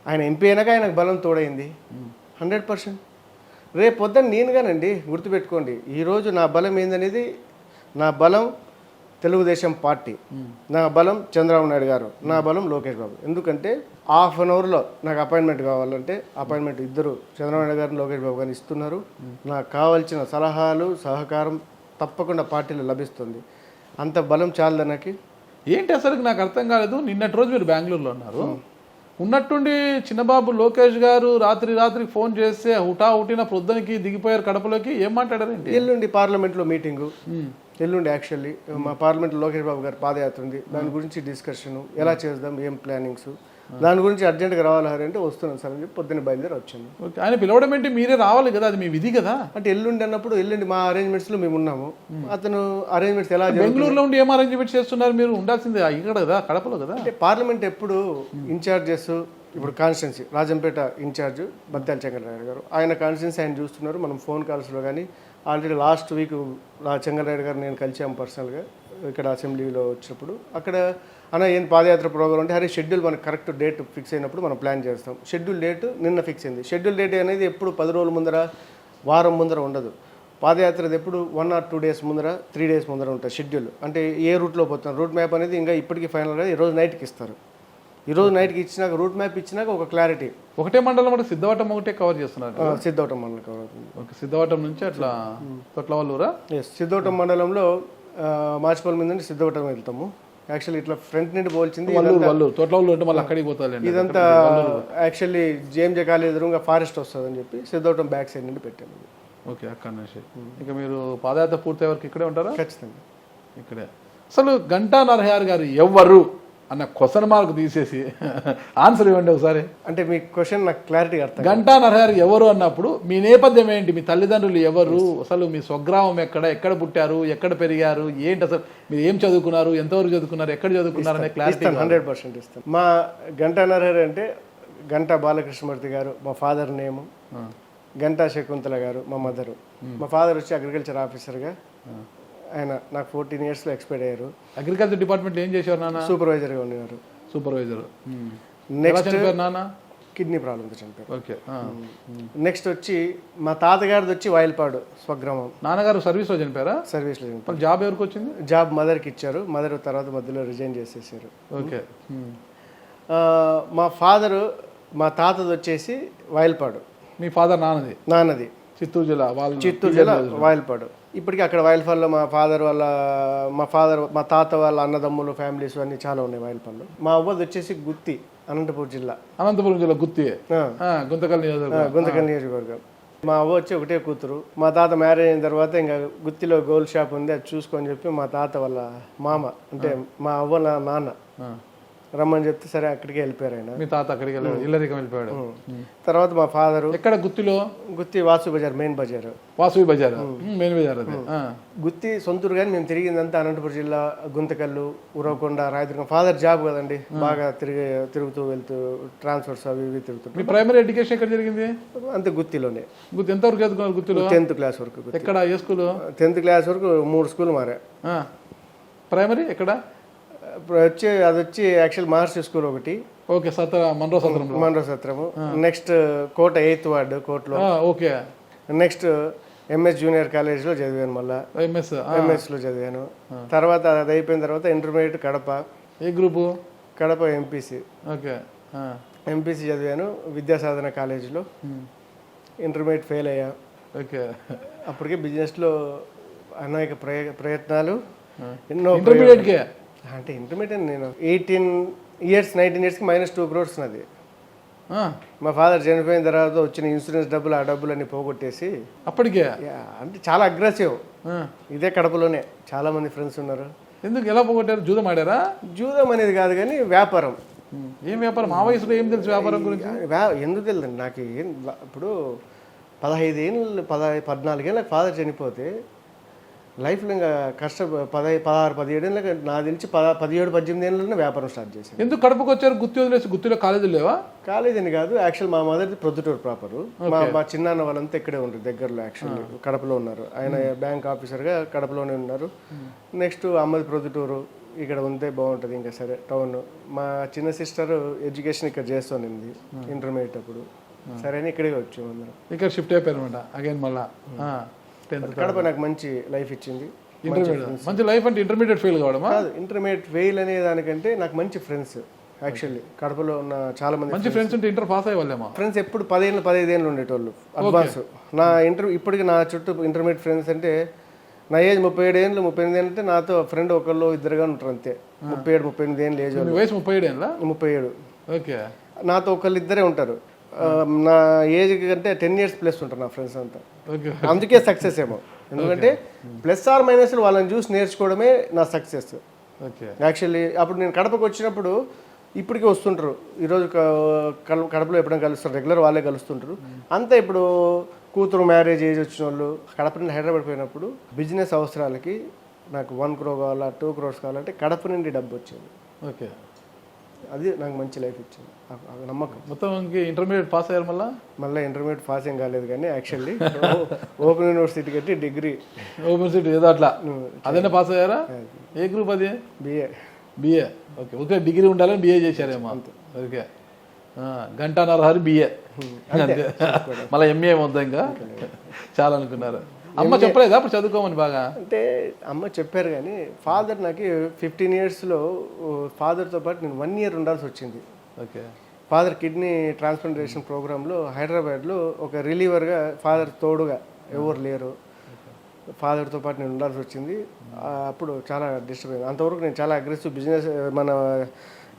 ఆయన ఎంపీ అయినాక ఆయనకు బలం తోడైంది 100%. రేపు పొద్దున్న నేనుగానండి, గుర్తుపెట్టుకోండి. ఈరోజు నా బలం ఏందనేది, నా బలం తెలుగుదేశం పార్టీ, నా బలం చంద్రబాబు నాయుడు గారు, నా బలం లోకేష్ బాబు. ఎందుకంటే హాఫ్ అన్ అవర్లో నాకు అపాయింట్మెంట్ కావాలంటే అపాయింట్మెంట్ ఇద్దరు చంద్రబాబు నాయుడు గారు, లోకేష్ బాబు గారిని ఇస్తున్నారు. నాకు కావాల్సిన సలహాలు, సహకారం తప్పకుండా పార్టీలో లభిస్తుంది. అంత బలం చాలదా నాకు? ఏంటి అసలు నాకు అర్థం కాలేదు. నిన్నటి రోజు మీరు బెంగళూరులో ఉన్నారు, ఉన్నట్టుండి చిన్నబాబు లోకేష్ గారు రాత్రికి ఫోన్ చేస్తే హుటిన ప్రొద్దునకి దిగిపోయారు కడపలోకి. ఏం మాట్లాడారేంటి? ఎల్లుండి పార్లమెంట్లో మీటింగు, ఎల్లుండి యాక్చువల్లీ మా పార్లమెంట్లో లోకేష్ బాబు గారు పాదయాత్ర ఉంది, దాని గురించి డిస్కషన్ ఎలా చేద్దాం, ఏం ప్లానింగ్స్, దాని గురించి అర్జెంట్గా రావాలి అంటే వస్తున్నాం సార్ అని చెప్పి పొద్దున్న బయలుదేరి వచ్చాను. ఓకే, ఆయన పిలవడం ఏంటి? మీరే రావాలి కదా, అది మీ విధి కదా. అంటే ఎల్లుండి అన్నప్పుడు ఎల్లుండి మా అరేంజ్మెంట్స్లో మేము ఉన్నాము. అతను అరేంజ్మెంట్స్ ఎలా బెంగళూరులో ఉండి ఏం అరేంజ్మెంట్ చేస్తున్నారు? మీరు ఉండాల్సింది ఇక్కడ కదా, కడపలో కదా. అంటే పార్లమెంట్ ఎప్పుడు ఇన్ఛార్జెస్, ఇప్పుడు కాన్స్టిట్యున్సీ రాజంపేట ఇన్ఛార్జ్ బత్యాల చెంగలరాయుడు గారు, ఆయన కాన్స్టిట్యున్సీ ఆయన చూస్తున్నారు. మనం ఫోన్ కాల్స్లో కానీ ఆల్రెడీ లాస్ట్ వీక్ చెంగలరాయుడు గారు నేను కలిసాము పర్సనల్గా ఇక్కడ అసెంబ్లీలో వచ్చినప్పుడు. అక్కడ అన్న ఏం పాదయాత్ర ప్రోగ్రామ్ అంటే అరే షెడ్యూల్ మనకు కరెక్ట్ డేట్ ఫిక్స్ అయినప్పుడు మనం ప్లాన్ చేస్తాం. షెడ్యూల్ డేట్ నిన్న ఫిక్స్ అయింది. షెడ్యూల్ డేట్ అనేది ఎప్పుడు 10 రోజుల ముందర, వారం ముందర ఉండదు. పాదయాత్రది ఎప్పుడు 1 or 2 days ముందర, 3 days ముందర ఉంటుంది షెడ్యూల్. అంటే ఏ రూట్లో పోతున్నాం, రూట్ మ్యాప్ అనేది ఇంకా ఇప్పటికీ ఫైనల్గా ఈరోజు నైట్కి ఇస్తారు. ఈరోజు నైట్కి ఇచ్చినాక రూట్ మ్యాప్ ఇచ్చినాక ఒక క్లారిటీ. ఒకటే మండలం అంటే సిద్ధవటం ఒకటే కవర్ చేస్తున్నారు. సిద్ధవటం మండలం కవర్ అవుతుంది. ఓకే, సిద్ధవటం నుంచి అట్లా తొట్లవల్లూరా? సిద్ధవటం మండలంలో మార్చిపల్లి మీద నుండి సిద్ధవటం వెళ్తాము. యాక్చువల్లీ ఇట్లా ఫ్రంట్ నుండి పోల్చింది తోటలవల్లూరు అంటే మళ్ళీ అక్కడికి పోతుంది. ఇదంతా యాక్చువల్లీ జేఎంజే కాలేజ్ ఎదురుగా ఫారెస్ట్ వస్తుందని చెప్పి సిద్ధవటం బ్యాక్ సైడ్ నుండి పెట్టాము. ఓకే, అక్కడ నుంచి ఇంకా మీరు పాదయాత్ర పూర్తయ్యే వరకు ఇక్కడే ఉంటారా? ఖచ్చితంగా ఇక్కడే. అసలు గంటా నరహరి గారు ఎవరు అన్న క్వశ్చన్ మార్క్ తీసేసి ఆన్సర్ ఇవ్వండి ఒకసారి. అంటే మీ క్వశ్చన్ నాకు క్లారిటీ అర్థం. గంటా నరహరి ఎవరు అన్నప్పుడు మీ నేపథ్యం ఏంటి? మీ తల్లిదండ్రులు ఎవరు? అసలు మీ స్వగ్రామం ఎక్కడ పుట్టారు, ఎక్కడ పెరిగారు, ఏంటి అసలు మీరు ఏం చదువుకున్నారు, ఎంతవరకు చదువుకున్నారు, ఎక్కడ చదువుకున్నారు అనే క్లారిటీ 100% ఇస్తాను. మా గంటా నరహరి అంటే గంటా బాలకృష్ణమూర్తి గారు మా ఫాదర్ నేము, గంటా శకుంతల గారు మా మదరు. మా ఫాదర్ వచ్చి అగ్రికల్చర్ ఆఫీసర్గా, ఆయన నాకు 14 yearsలో ఎక్స్పైర్ అయ్యారు. అగ్రికల్చర్ డిపార్ట్మెంట్ ఏం చేశారు నాన్న? సూపర్వైజర్గా ఉన్నారు. సూపర్వైజర్. నెక్స్ట్ నాన్న కిడ్నీ ప్రాబ్లంతో చనిపోయారు. ఓకే. నెక్స్ట్ వచ్చి మా తాతగారిది వచ్చి వాయిల్పాడు స్వగ్రామం. నాన్నగారు సర్వీస్లో చనిపోయారా? సర్వీస్లో చనిపోయారు. జాబ్ ఎవరికి వచ్చింది? జాబ్ మదర్కి ఇచ్చారు. మదర్ తర్వాత మధ్యలో రిజైన్ చేసేసారు. ఓకే. మా తాతది వచ్చేసి వాయిల్పాడు. మీ ఫాదర్ నాన్నది చిత్తూరు జిల్లా వాయిల్పాడు. ఇప్పటికీ అక్కడ వాయిల్పాడులో మా తాత వాళ్ళ అన్నదమ్ములు ఫ్యామిలీస్ అన్ని చాలా ఉన్నాయి వాయిల్పాడులో. మా అవ్వది వచ్చేసి గుత్తి, అనంతపురం జిల్లా గుత్తి, గుంతకల్ నియోజకవర్గం. మా అవ్వ వచ్చి ఒకటే కూతురు. మా తాత మ్యారేజ్ అయిన తర్వాత ఇంకా గుత్తిలో గోల్డ్ షాప్ ఉంది, అది చూసుకొని చెప్పి మా తాత వాళ్ళ మామ అంటే మా అవ్వ నాన్న రమ్మని చెప్తే సరే అక్కడికి వెళ్ళిపోయారు. ఆయన మీ తాత అక్కడికి ఇల్లరికం వెళ్ళిపోయాడు. తర్వాత మా ఫాదరు ఎక్కడ గుత్తిలో? గుత్తి వాసు బజార్, మెయిన్ బజార్. వాసు బజార్ మెయిన్ బజార్. అది గుత్తి సొంతూరు. కానీ మేము తిరిగిందంతా అనంతపురం జిల్లా, గుంతకల్లు, ఉరవకొండ, రాయదుర్గం. ఫాదర్ జాబ్ కదండి, బాగా తిరుగుతూ వెళ్తూ ట్రాన్స్ఫర్స్ అవి ఇవి తిరుగుతూ. మీ ప్రైమరీ ఎడ్యుకేషన్ ఎక్కడ జరిగింది? అంతే గుత్తిలోనే. గుత్తి ఎంతవరకు చదువుకున్నారు? గుత్తిలో 10th class వరకు. ఎక్కడ, ఏ స్కూల్? 10th class వరకు 3 స్కూల్ మారా. ప్రైమరీ ఎక్కడ? అది వచ్చి యాక్చువల్ మహర్షి స్కూల్ ఒకటి. ఓకే, మన్రో సత్రము. నెక్స్ట్ కోట 8th వార్డు కోటలో. ఓకే. నెక్స్ట్ ఎంఎస్ జూనియర్ కాలేజ్లో చదివాను. మళ్ళీ ఎంఎస్లో చదివాను. తర్వాత అది అయిపోయిన తర్వాత ఇంటర్మీడియట్ కడప. ఏ group? Kadapa MPC. Okay. MPC చదివాను విద్యాసాధన కాలేజీలో. ఇంటర్మీడియట్ ఫెయిల్ అయ్యా. ఓకే. అప్పటికే బిజినెస్లో అనేక ప్రయత్నాలు, ఎన్నో. ఇంటర్మీడియట్కే అంటే ఇంటర్మీడియట్ నేను 18 years 19 yearsకి -2 crores నాది. మా ఫాదర్ చనిపోయిన తర్వాత వచ్చిన ఇన్సూరెన్స్ డబ్బులు, ఆ డబ్బులన్నీ పోగొట్టేసి అప్పటికే అంటే చాలా అగ్రెసివ్. ఇదే కడపలోనే చాలా మంది ఫ్రెండ్స్ ఉన్నారు. ఎందుకు, ఎలా పోగొట్టారు? జూదం ఆడారా? జూదం అనేది కాదు కానీ వ్యాపారం. ఏం వ్యాపారం? ఆ వయసులో ఏం తెలుసు వ్యాపారం గురించి? ఎందుకు తెలియదండి నాకు. ఇప్పుడు 15 ఏళ్ళు 14 ఏళ్ళకి ఫాదర్ చనిపోతే లైఫ్లో ఇంకా 16-17 ఏళ్ళకి నాకు తెలిసి 17-18 ఏళ్ళలోనే వ్యాపారం స్టార్ట్ చేశాను. ఎందుకు కడపకు వచ్చారు? గుత్తి వదిలేసి. గుత్తిలో కాలేజీలు లేవా? కాలేజ్ అని కాదు, యాక్చువల్ మా మదర్ది ప్రొద్దుటూరు ప్రాపరు. మా చిన్నాన్న వాళ్ళంతా ఇక్కడే ఉంటారు దగ్గరలో. యాక్చువల్లీ కడపలో ఉన్నారు. ఆయన బ్యాంక్ ఆఫీసర్గా కడపలోనే ఉన్నారు. నెక్స్ట్ అమ్మది ప్రొద్దుటూరు. ఇక్కడ ఉంటే బాగుంటుంది ఇంకా సరే టౌన్. మా చిన్న సిస్టర్ ఎడ్యుకేషన్ ఇక్కడ చేస్తానింది ఇంటర్మీడియట్ అప్పుడు. సరే అని ఇక్కడే వచ్చాము అందరం. ఇక్కడ షిఫ్ట్ అయిపోయారు అనమాట అగైన్ మళ్ళా. కడప నాకు మంచి లైఫ్ ఇచ్చింది. మంచి లైఫ్ అంటే ఇంటర్మీడియట్ ఫెయిల్ కావడం కాదు. ఇంటర్మీడియట్ ఫెయిల్ అనే దానికంటే నాకు మంచి ఫ్రెండ్స్. యాక్చువల్లీ కడపలో ఉన్న చాలా మంది ఫ్రెండ్స్ ఉంటే ఇంటర్ పాస్ అయ్యేవాళ్ళేమో. ఫ్రెండ్స్ ఎప్పుడు 10-15 ఏళ్ళు ఉండేటోళ్ళు అడ్వాన్స్. నా ఇప్పటికి నా చుట్టూ ఇంటర్మీడియట్ ఫ్రెండ్స్ అంటే నా ఏజ్ 37 ఏళ్ళు 38 ఏళ్ళు అంటే నాతో ఫ్రెండ్ ఒకళ్ళు ఇద్దరుగా ఉంటారు అంతే. 37-38 ఏళ్ళు ఏజ్. వయసు 37 ఏళ్ళ? 37. ఓకే. నాతో ఒకళ్ళిద్దరే ఉంటారు. నా ఏజ్ కంటే 10 years ప్లస్ ఉంటారు నా ఫ్రెండ్స్ అంతా. ఓకే అందుకే సక్సెస్ ఏమో, ఎందుకంటే ప్లస్ ఆర్ మైనస్ వాళ్ళని చూసి నేర్చుకోవడమే నా సక్సెస్. ఓకే యాక్చువల్లీ అప్పుడు నేను కడపకు వచ్చినప్పుడు ఇప్పటికీ వస్తుంటారు. ఈరోజు కడపలో ఎప్పుడైనా కలుస్తారు, రెగ్యులర్ వాళ్ళే కలుస్తుంటారు. అంతా ఇప్పుడు కూతురు మ్యారేజ్ ఏజ్ వచ్చిన వాళ్ళు కడప నుండి హైదరాబాద్ పోయినప్పుడు బిజినెస్ అవసరాలకి నాకు 1 crore కావాలా 2 crores కావాలంటే కడప నుండి డబ్బు వచ్చేది. ఓకే అది నాకు మంచి లైఫ్ ఇచ్చింది, ఆ నమ్మకం. మొత్తం ఇంటర్మీడియట్ పాస్ అయ్యారు మళ్ళీ ఇంటర్మీడియట్ పాస్ ఏం కాలేదు, కానీ యాక్చువల్లీ ఓపెన్ యూనివర్సిటీ కట్టి డిగ్రీ యూనివర్సిటీ ఏదో అట్లా అదేనా పాస్ అయ్యారా? ఏ గ్రూప్ అది? BA. BA. Okay okay, degree ఉండాలని బిఏ చేశారేమో. ఓకే, గంటా నరహరి బిఏ అంతే. మళ్ళీ ఎంఏ వద్దా ఇంకా? చాలా అనుకున్నారు. అమ్మ చెప్పలేదా అప్పుడు చదువుకోమని? బాగా అంటే అమ్మ చెప్పారు, కానీ ఫాదర్ నాకు 15 yearsలో ఫాదర్తో పాటు నేను 1 year ఉండాల్సి వచ్చింది. ఓకే. ఫాదర్ కిడ్నీ ట్రాన్స్ప్లాంటేషన్ ప్రోగ్రాంలో హైదరాబాద్లో ఒక రిలీవర్గా ఫాదర్ తోడుగా ఎవరు లేరు, ఫాదర్తో పాటు నేను ఉండాల్సి వచ్చింది. అప్పుడు చాలా డిస్టర్బ్ అయింది. అంతవరకు నేను చాలా అగ్రెసివ్, బిజినెస్ మన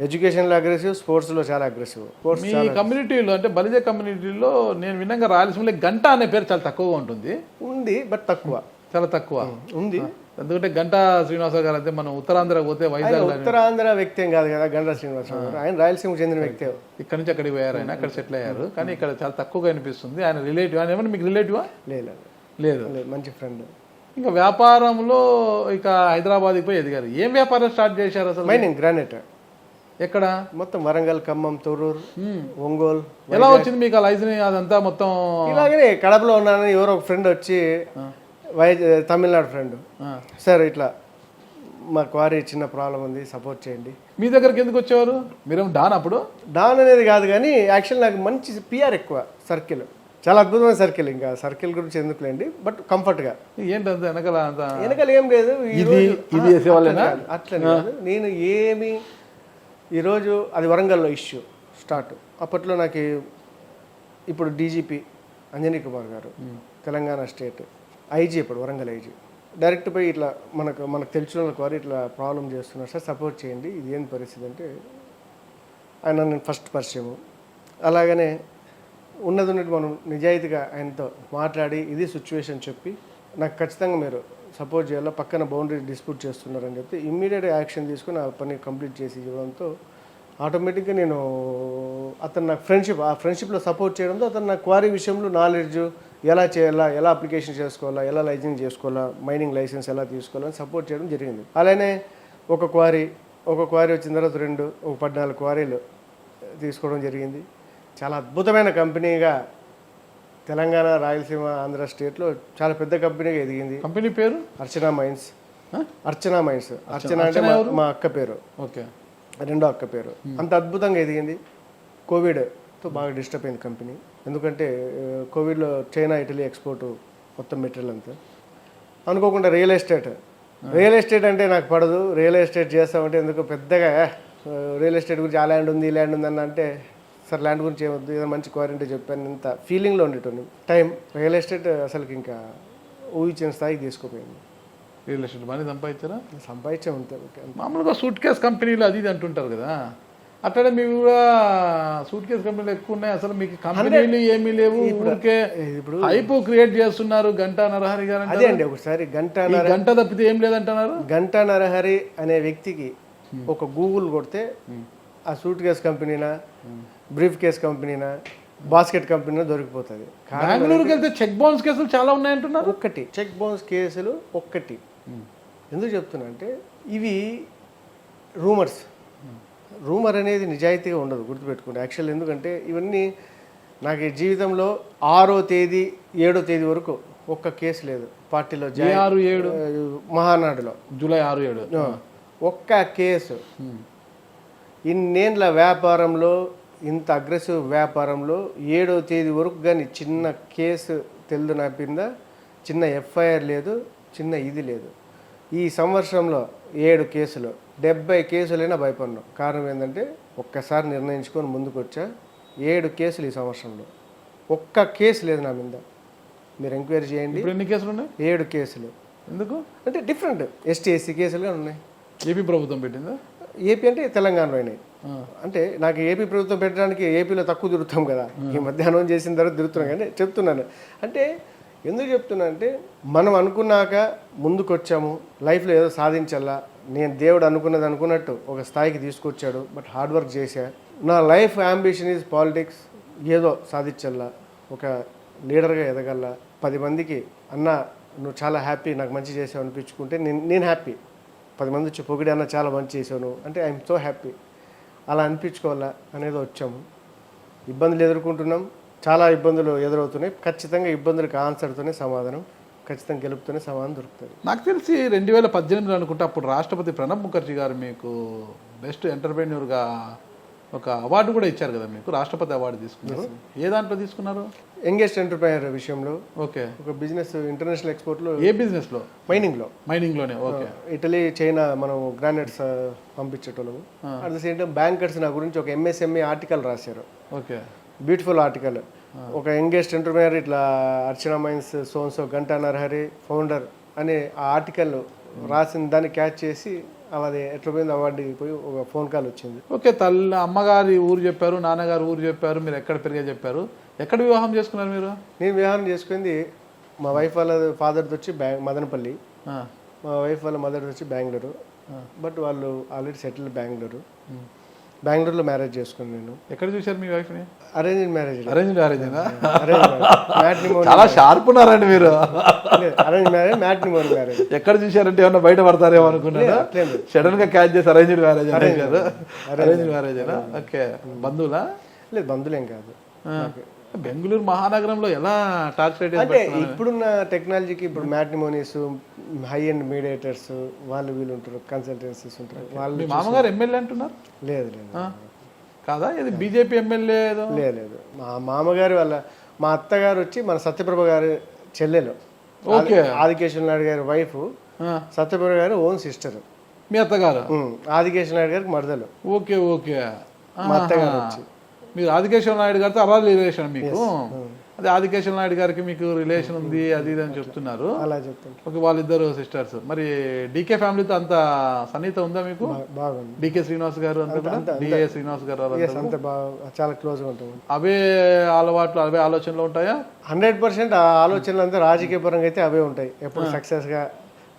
ఎడ్యుకేషన్లో అగ్రెసివ్, స్పోర్ట్స్లో చాలా అగ్రెసివ్. మీ కమ్యూనిటీలో అంటే బలిజ కమ్యూనిటీలో నేను విన్నాక రాయలసీమలో గంట అనే పేరు చాలా తక్కువగా ఉంటుంది. ఉంది, బట్ తక్కువ, చాలా తక్కువ ఉంది. ఎందుకంటే గంటా శ్రీనివాసరావు గారు అయితే మనం ఉత్తరాంధ్ర పోతే వైజాగ్ ఉత్తరాంధ్ర వ్యక్తి ఏం కాదు కదా గంటా శ్రీనివాసరావు గారు, ఆయన రాయలసీమకు చెందిన వ్యక్తి. ఇక్కడ నుంచి అక్కడికి పోయారు, ఆయన అక్కడ సెటిల్ అయ్యారు. కానీ ఇక్కడ చాలా తక్కువగా అనిపిస్తుంది. ఆయన రిలేటివ్, ఆయన ఏమన్నా మీకు రిలేటివా? లేదు, లేదు, మంచి ఫ్రెండ్. ఇంకా వ్యాపారంలో ఇక హైదరాబాద్కి పోయి ఎదిగారు. ఏం వ్యాపారం స్టార్ట్ చేశారు అసలు? Mining, granite. ఎక్కడ? మొత్తం వరంగల్, ఖమ్మం, తొర్రూరు, ఒంగోలు. ఎలా వచ్చింది మీకు ఆ లైసెన్స్ అదంతా మొత్తం? ఇలాగనే కడపలో ఉన్నానని ఎవరో ఒక ఫ్రెండ్ వచ్చి, తమిళనాడు ఫ్రెండ్, సార్ ఇట్లా మా క్వారీ చిన్న ప్రాబ్లం ఉంది, సపోర్ట్ చేయండి. మీ దగ్గరికి ఎందుకు వచ్చేవారు? మీరేమో డాన్ అప్పుడు? డాన్ అనేది కాదు, కానీ యాక్చువల్ నాకు మంచి పిఆర్ ఎక్కువ, సర్కిల్ చాలా అద్భుతమైన సర్కిల్. ఇంకా సర్కిల్ గురించి ఎందుకులేండి, బట్ కంఫర్ట్గా. ఏంటంత వెనకాల ఏం లేదు, అట్లనే కాదు. నేను ఏమి ఈరోజు అది వరంగల్లో ఇష్యూ స్టార్ట్. అప్పట్లో నాకు ఇప్పుడు డీజీపీ అంజనీ కుమార్ గారు, తెలంగాణ స్టేట్ ఐజీ, ఇప్పుడు వరంగల్ ఐజీ, డైరెక్ట్ పోయి ఇట్లా మనకు తెలిసిన వాళ్ళకి వారు ఇట్లా ప్రాబ్లం చేస్తున్నారు సార్, సపోర్ట్ చేయండి, ఇది ఏం పరిస్థితి అంటే ఆయన నేను ఫస్ట్ పరిచయము. అలాగనే ఉన్నట్టు మనం నిజాయితీగా ఆయనతో మాట్లాడి ఇది సిచ్యువేషన్ చెప్పి, నాకు ఖచ్చితంగా మీరు సపోర్ట్ చేయాలా, పక్కన బౌండరీ డిస్ప్యూట్ చేస్తున్నారని చెప్తే ఇమ్మీడియట్గా యాక్షన్ తీసుకుని ఆ పని కంప్లీట్ చేసి ఇవ్వడంతో ఆటోమేటిక్గా నేను అతను నాకు ఆ ఫ్రెండ్షిప్లో సపోర్ట్ చేయడంతో అతను నాకు క్వారీ విషయంలో నాలెడ్జ్, ఎలా చేయాలా, ఎలా అప్లికేషన్ చేసుకోవాలా, ఎలా లైసెన్స్ చేసుకోవాలా, మైనింగ్ లైసెన్స్ ఎలా తీసుకోవాలని సపోర్ట్ చేయడం జరిగింది. అలానే ఒక క్వారీ వచ్చిన తర్వాత 14 క్వారీలు తీసుకోవడం జరిగింది. చాలా అద్భుతమైన కంపెనీగా తెలంగాణ, రాయలసీమ, ఆంధ్ర స్టేట్లో చాలా పెద్ద కంపెనీగా ఎదిగింది. కంపెనీ పేరు అర్చనా మైన్స్. అర్చనా అంటే మా అక్క పేరు. ఓకే, రెండో అక్క పేరు. అంత అద్భుతంగా ఎదిగింది. కోవిడ్తో బాగా డిస్టర్బ్ అయింది కంపెనీ, ఎందుకంటే కోవిడ్లో చైనా, ఇటలీ ఎక్స్పోర్ట్ మొత్తం మెటీరియల్ అంతా. అనుకోకుండా రియల్ ఎస్టేట్ అంటే నాకు పడదు. రియల్ ఎస్టేట్ చేస్తామంటే ఎందుకు పెద్దగా రియల్ ఎస్టేట్ గురించి ఆ ల్యాండ్ ఉంది, ఈ ల్యాండ్ ఉంది అని అంటే, సార్ ల్యాండ్ గురించి ఏమొద్దు, ఏదైనా మంచి క్వారంటీ చెప్పాను, ఇంత ఫీలింగ్లో ఉండేటోని టైం. రియల్ ఎస్టేట్ అసలుకి ఇంకా ఊహించిన స్థాయికి తీసుకుపోయింది. రియల్ ఎస్టేట్ బాగా సంపాదించే ఉంటుంది. మామూలుగా సూట్ కేస్ కంపెనీలు అది ఇది అంటుంటారు కదా, అట్లనే మీకు కూడా సూట్ కేస్ కంపెనీలు ఎక్కువ ఉన్నాయి. అసలు మీకు కంపెనీలు ఏమీ లేవు, ఇప్పుడు హైప్ క్రియేట్ చేస్తున్నారు గంటా నరహరి గారు. అదే అండి, ఒకసారి గంట తప్పితే ఏం లేదంటున్నారు. గంటా నరహరి అనే వ్యక్తికి ఒక గూగుల్ కొడితే ఆ సూట్ కేస్ కంపెనీనా, బ్రీఫ్ కేస్ కంపెనీనా, బాస్కెట్ కంపెనీనా దొరికిపోతుంది. బెంగళూరుకి వెళ్తే చెక్ బౌన్స్ కేసులు చాలా ఉన్నాయంటున్నారు. ఒక్కటి చెక్ బౌన్స్ కేసులు ఒక్కటి. ఎందుకు చెప్తున్నా అంటే ఇవి రూమర్ అనేది నిజాయితీగా ఉండదు, గుర్తుపెట్టుకోండి. యాక్చువల్ ఎందుకంటే ఇవన్నీ నాకు జీవితంలో 6వ తేదీ 7వ తేదీ వరకు ఒక్క కేసు లేదు. పార్టీలో 6-7 మహానాడులో జూలై 6-7 ఒక్క కేసు. ఇన్నేళ్ళ వ్యాపారంలో, ఇంత అగ్రెసివ్ వ్యాపారంలో 7వ తేదీ వరకు కానీ చిన్న కేసు తెలుదు నా కింద, చిన్న ఎఫ్ఐఆర్ లేదు, చిన్న ఇది లేదు. ఈ సంవత్సరంలో 7 కేసులు, 70 కేసులైనా భయపడినాం. కారణం ఏంటంటే ఒక్కసారి నిర్ణయించుకొని ముందుకు వచ్చా. 7 కేసులు ఈ సంవత్సరంలో, ఒక్క కేసు లేదు నా మీద. మీరు ఎంక్వైరీ చేయండి. ఎన్ని కేసులు ఉన్నాయి? 7 కేసులు. ఎందుకు అంటే డిఫరెంట్ ఎస్టీ ఎస్సీ కేసులుగా ఉన్నాయి. ఏపీ ప్రభుత్వం పెట్టిందా? ఏపీ అంటే తెలంగాణలో అయినాయి. అంటే నాకు ఏపీ ప్రభుత్వం పెట్టడానికి ఏపీలో తక్కువ తిరుగుతాం కదా, ఈ మధ్య అనౌన్స్ చేసిన తర్వాత తిరుగుతున్నాం. కానీ చెప్తున్నాను అంటే ఎందుకు చెప్తున్నా అంటే మనం అనుకున్నాక ముందుకు వచ్చాము, లైఫ్లో ఏదో సాధించాలా, నేను దేవుడు అనుకున్నది అనుకున్నట్టు ఒక స్థాయికి తీసుకొచ్చాడు. బట్ హార్డ్ వర్క్ చేశా. నా లైఫ్ అంబిషన్ ఈజ్ పాలిటిక్స్, ఏదో సాధించాలా, ఒక లీడర్గా ఎదగల, 10 మందికి అన్న నువ్వు చాలా హ్యాపీ, నాకు మంచి చేసావు అనిపించుకుంటే నేను హ్యాపీ. 10 మంది వచ్చి పొగిడి అన్న చాలా మంచి చేసావు నువ్వు అంటే ఐఎమ్ సో హ్యాపీ, అలా అనిపించుకోవాలా అనేది వచ్చాము. ఇబ్బందులు ఎదుర్కొంటున్నాం, చాలా ఇబ్బందులు ఎదురవుతున్నాయి. ఖచ్చితంగా ఇబ్బందులకు ఆన్సర్తోనే సమాధానం, ఖచ్చితంగా గెలుపుతోనే సమాధానం దొరుకుతుంది. నాకు తెలిసి 2018 అనుకుంటే అప్పుడు రాష్ట్రపతి ప్రణబ్ ముఖర్జీ గారు మీకు బెస్ట్ ఎంటర్ప్రెన్యూర్గా ఒక అవార్డు కూడా ఇచ్చారు కదా, మీకు రాష్ట్రపతి అవార్డు తీసుకున్నారు. ఏ దాంట్లో తీసుకున్నారు? యంగెస్ట్ ఎంటర్ప్రైనర్ విషయంలో. ఓకే. ఒక బిజినెస్ ఇంటర్నేషనల్ ఎక్స్పోర్ట్లో. ఏ బిజినెస్లో? మైనింగ్లోనే. ఓకే. ఇటలీ, చైనా మనం గ్రానైట్స్ పంపించేటోళ్ళము. At the same time bankers నా గురించి ఒక ఎంఎస్ఎంఈ ఆర్టికల్ రాశారు. ఓకే. Beautiful article. ఒక యంగెస్ట్ ఎంటర్ప్రైనర్ ఇట్లా అర్చనా మైన్స్ సోన్సో గంటా నరహరి ఫౌండర్ అనే ఆ ఆర్టికల్ రాసిన దాన్ని క్యాచ్ చేసి అది ఎట్లా పోయింది అవార్డుకి పోయి ఒక ఫోన్ కాల్ వచ్చింది. ఓకే. తల్లి అమ్మగారి ఊరు చెప్పారు, నాన్నగారు ఊరు చెప్పారు, మీరు ఎక్కడ పెరిగా చెప్పారు. ఎక్కడ వివాహం చేసుకున్నారు మీరు? నేను వివాహం చేసుకుంది మా వైఫ్ వాళ్ళ ఫాదర్ది వచ్చి మదనపల్లి, మా వైఫ్ వాళ్ళ మదర్ది వచ్చి బెంగళూరు. బట్ వాళ్ళు ఆల్రెడీ సెటిల్ బెంగళూరులో మ్యారేజ్ చేసుకున్నాను నేను. ఎక్కడ చూశారు మీ వైఫ్ని? Arrange marriage. చాలా షార్ప్ ఉన్నారండి మీరు. Arrange marriage, matrimony marriage. ఎక్కడ చూశారంటే ఏమన్నా బయట పడతారేమో అనుకున్నారా? సడన్ గా క్యాచ్ చేసి అరేంజ్డ్ మ్యారేజ్ అన్నారు. అరేంజ్డ్ మ్యారేజేనా? ఓకే. బంధువులా? లేదు, బంధువులేం కాదు. బెంగళూరు మహానగరంలో ఎలా టార్చర్ అంటే ఇప్పుడున్న టెక్నాలజీకి ఇప్పుడు మ్యాట్రిమోనీస్, హై అండ్ మీడియేటర్స్ వాళ్ళు వీళ్ళు ఉంటారు, కన్సల్టెన్సీస్ ఉంటారు. వాళ్ళు మామగారు ఎమ్మెల్యే అంటున్నారు? లేదు కాదా, ఇది బీజేపీ ఎమ్మెల్యే? లేదు. మా మామగారు వాళ్ళ మా అత్తగారు వచ్చి మన సత్యప్రభ గారి చెల్లెలు. ఓకే. ఆదికేశ్వర నాయుడు గారి వైఫ్ సత్యప్రభ గారు ఓన్ సిస్టర్. మీ అత్తగారు? ఆదికేశ్వర నాయుడు గారికి మరదలు. ఓకే. ఓకే. మా అత్తగారు వచ్చి మీరు ఆదికేశ్వర నాయుడు గారితో అలా రిలేషన్ మీకు? అదే ఆదికేశ్వర నాయుడు గారికి మీకు రిలేషన్ ఉంది అది ఇది అని చెప్తున్నారు. అలా చెప్తాను. ఓకే. వాళ్ళిద్దరు సిస్టర్స్. మరి డీకే ఫ్యామిలీతో అంత సన్నిహిత ఉందా మీకు? బాగుంది. డీకే శ్రీనివాస్ గారు అంతా డిఏ శ్రీనివాస్ గారు అంత చాలా క్లోజ్గా ఉంటాం. అవే అలవాట్లు అవే ఆలోచనలు ఉంటాయా? 100% ఆ ఆలోచనలు అంతా రాజకీయ పరంగా అయితే అవే ఉంటాయి. ఎప్పుడు సక్సెస్గా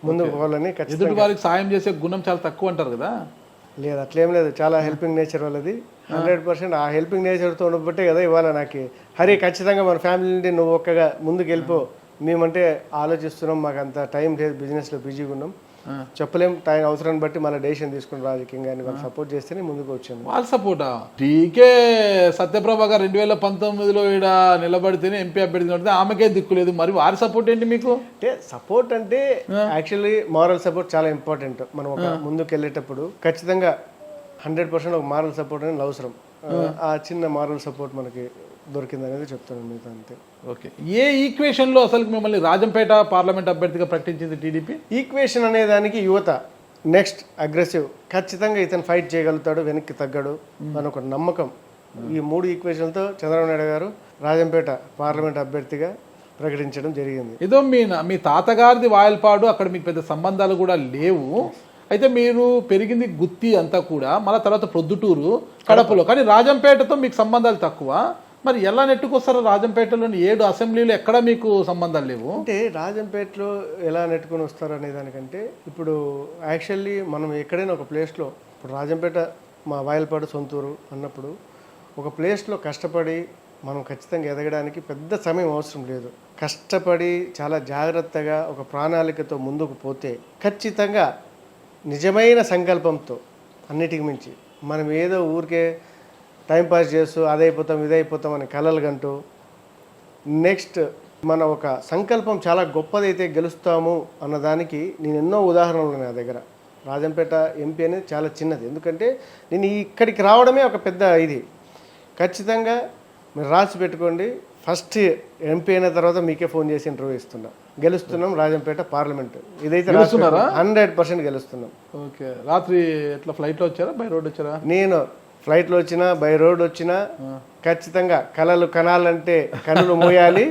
ముందుకు పోవాలని. ఎదుటి వారికి సాయం చేసే గుణం చాలా తక్కువ అంటారు కదా? లేదు, అట్లేం లేదు. చాలా హెల్పింగ్ నేచర్ వాళ్ళది. 100% ఆ హెల్పింగ్ నేచర్తో ఉండబట్టే కదా ఇవాళ నాకు హరి ఖచ్చితంగా మన ఫ్యామిలీ నుండి నువ్వు ఒక్కగా ముందుకు వెళ్ళిపో, మేమంటే ఆలోచిస్తున్నాం, మాకు అంత టైం లేదు, బిజినెస్లో బిజీగా ఉన్నాం, చెప్పలేం, టైం అవసరాన్ని బట్టి మళ్ళీ డెసిషన్ తీసుకుని రాజకీయంగా వాళ్ళు సపోర్ట్ చేస్తేనే ముందుకు వచ్చాను. వాళ్ళ సపోర్టా? టీకే సత్యప్రభ గారు 2019లో ఇక్కడ నిలబడితేనే ఎంపీ అభ్యర్థి నిలబడితే ఆమెకే దిక్కులేదు, మరి వారి సపోర్ట్ ఏంటి మీకు? అంటే సపోర్ట్ అంటే యాక్చువల్లీ మారల్ సపోర్ట్ చాలా ఇంపార్టెంట్. మనం ఒక ముందుకు వెళ్ళేటప్పుడు ఖచ్చితంగా 100% ఒక మారల్ సపోర్ట్ అనేది అవసరం. ఆ చిన్న మారల్ సపోర్ట్ మనకి దొరికింది అనేది చెప్తాను మీతో, అంతే. ఓకే. ఏ ఈక్వేషన్లో అసలు మిమ్మల్ని రాజంపేట పార్లమెంట్ అభ్యర్థిగా ప్రకటించింది టీడీపీ? ఈక్వేషన్ అనే దానికి యువత నెక్స్ట్ అగ్రెసివ్, ఖచ్చితంగా ఇతను ఫైట్ చేయగలుగుతాడు, వెనక్కి తగ్గడు అని ఒక నమ్మకం. ఈ 3 ఈక్వేషన్లతో చంద్రబాబు నాయుడు గారు రాజంపేట పార్లమెంట్ అభ్యర్థిగా ప్రకటించడం జరిగింది. ఏదో మీ తాతగారిది వాయల్పాడు, అక్కడ మీకు పెద్ద సంబంధాలు కూడా లేవు. అయితే మీరు పెరిగింది గుత్తి అంతా కూడా, మళ్ళీ తర్వాత ప్రొద్దుటూరు, కడపలో, కానీ రాజంపేటతో మీకు సంబంధాలు తక్కువ. మరి ఎలా నెట్టుకొస్తారో? రాజంపేటలోని 7 అసెంబ్లీలు ఎక్కడ మీకు సంబంధాలు లేవు అంటే రాజంపేటలో ఎలా నెట్టుకొని వస్తారు అనే దానికంటే, ఇప్పుడు యాక్చువల్లీ మనం ఎక్కడైనా ఒక ప్లేస్లో, ఇప్పుడు రాజంపేట మా వాయల్పాడు సొంతూరు అన్నప్పుడు ఒక ప్లేస్లో కష్టపడి మనం ఖచ్చితంగా ఎదగడానికి పెద్ద సమయం అవసరం లేదు. కష్టపడి చాలా జాగ్రత్తగా ఒక ప్రణాళికతో ముందుకు పోతే ఖచ్చితంగా నిజమైన సంకల్పంతో, అన్నిటికి మించి మనం ఏదో ఊరికే టైంపాస్ చేస్తూ అదైపోతాం ఇదైపోతాం అని కలలు కంటూ, నెక్స్ట్ మన ఒక సంకల్పం చాలా గొప్పదైతే గెలుస్తాము అన్నదానికి నేను ఎన్నో ఉదాహరణలు ఉన్నాయి నా దగ్గర. రాజంపేట ఎంపీ అనేది చాలా చిన్నది, ఎందుకంటే నేను ఇక్కడికి రావడమే ఒక పెద్ద ఇది. ఖచ్చితంగా మీరు రాసి పెట్టుకోండి, ఫస్ట్ ఎంపీ అయిన తర్వాత మీకే ఫోన్ చేసి ఇంటర్వ్యూ ఇస్తున్నా. గెలుస్తున్నాం రాజంపేట పార్లమెంట్, ఇదైతే 100% గెలుస్తున్నాం. ఓకే. రాత్రి ఎట్లా ఫ్లైట్లో వచ్చారా, బై రోడ్ వచ్చారా? నేను ఫ్లైట్లో వచ్చినా బై రోడ్ వచ్చినా ఖచ్చితంగా కళలు కనాలంటే కనులు మూయాలి,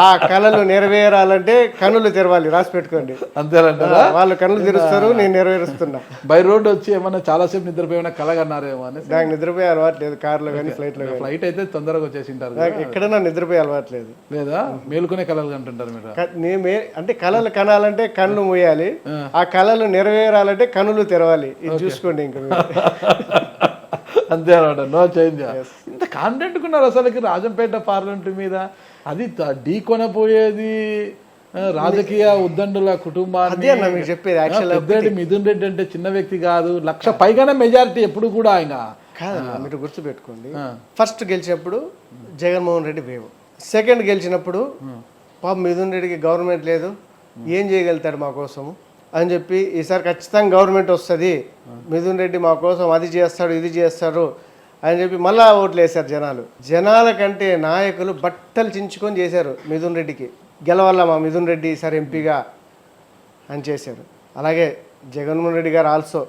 ఆ కళలు నెరవేరాలంటే కనులు తెరవాలి. రాసి పెట్టుకోండి. అంతేనంటారా? వాళ్ళు కనులు తెరుస్తారు, నేను నెరవేరుస్తున్నా. బై రోడ్ వచ్చి ఏమన్నా చాలాసేపు నిద్రపోయినా కలగన్నారేమో అని. నాకు నిద్రపోయే అలవాటు లేదు, కార్లో కానీ ఫ్లైట్లో కానీ. ఫ్లైట్ అయితే తొందరగా వచ్చేసింటారు. నాకు ఎక్కడన్నా నిద్రపోయే అలవాటు లేదు. లేదా మేలుకునే కళలు అంటుంటారు మీరు? అంటే కళలు కనాలంటే కళ్ళు మూయాలి, ఆ కళలు నెరవేరాలంటే కనులు తెరవాలి. ఇది చూసుకోండి ఇంకా మీరు. అంతే అనమాట, నో చేంజ్. ఇంత కాన్ఫిడెంట్ ఉన్నారు అసలుకి రాజంపేట పార్లమెంట్ మీద. అది ఢీ కొనపోయేది రాజకీయ ఉద్దండుల కుటుంబాన్ని. మీకు చెప్పేది మిథున్ రెడ్డి అంటే చిన్న వ్యక్తి కాదు, 1,00,000 పైగానే మెజారిటీ ఎప్పుడు కూడా ఆయన కాదన్న. మీరు గుర్తుపెట్టుకోండి, ఫస్ట్ గెలిచినప్పుడు జగన్మోహన్ రెడ్డి వేవ్, సెకండ్ గెలిచినప్పుడు పాపం మిథున్ రెడ్డికి గవర్నమెంట్ లేదు, ఏం చేయగలుగుతాడు మా కోసము అని చెప్పి ఈసారి ఖచ్చితంగా గవర్నమెంట్ వస్తుంది, మిథున్ రెడ్డి మా కోసం అది చేస్తాడు ఇది చేస్తాడు అని చెప్పి మళ్ళా ఓట్లు వేశారు జనాలు. జనాల కంటే నాయకులు బట్టలు చించుకొని చేశారు మిథున్ రెడ్డికి. గెలవల్ల మా మిథున్ రెడ్డి ఈసారి ఎంపీగా అని చేశారు. అలాగే జగన్మోహన్ రెడ్డి గారు ఆల్సో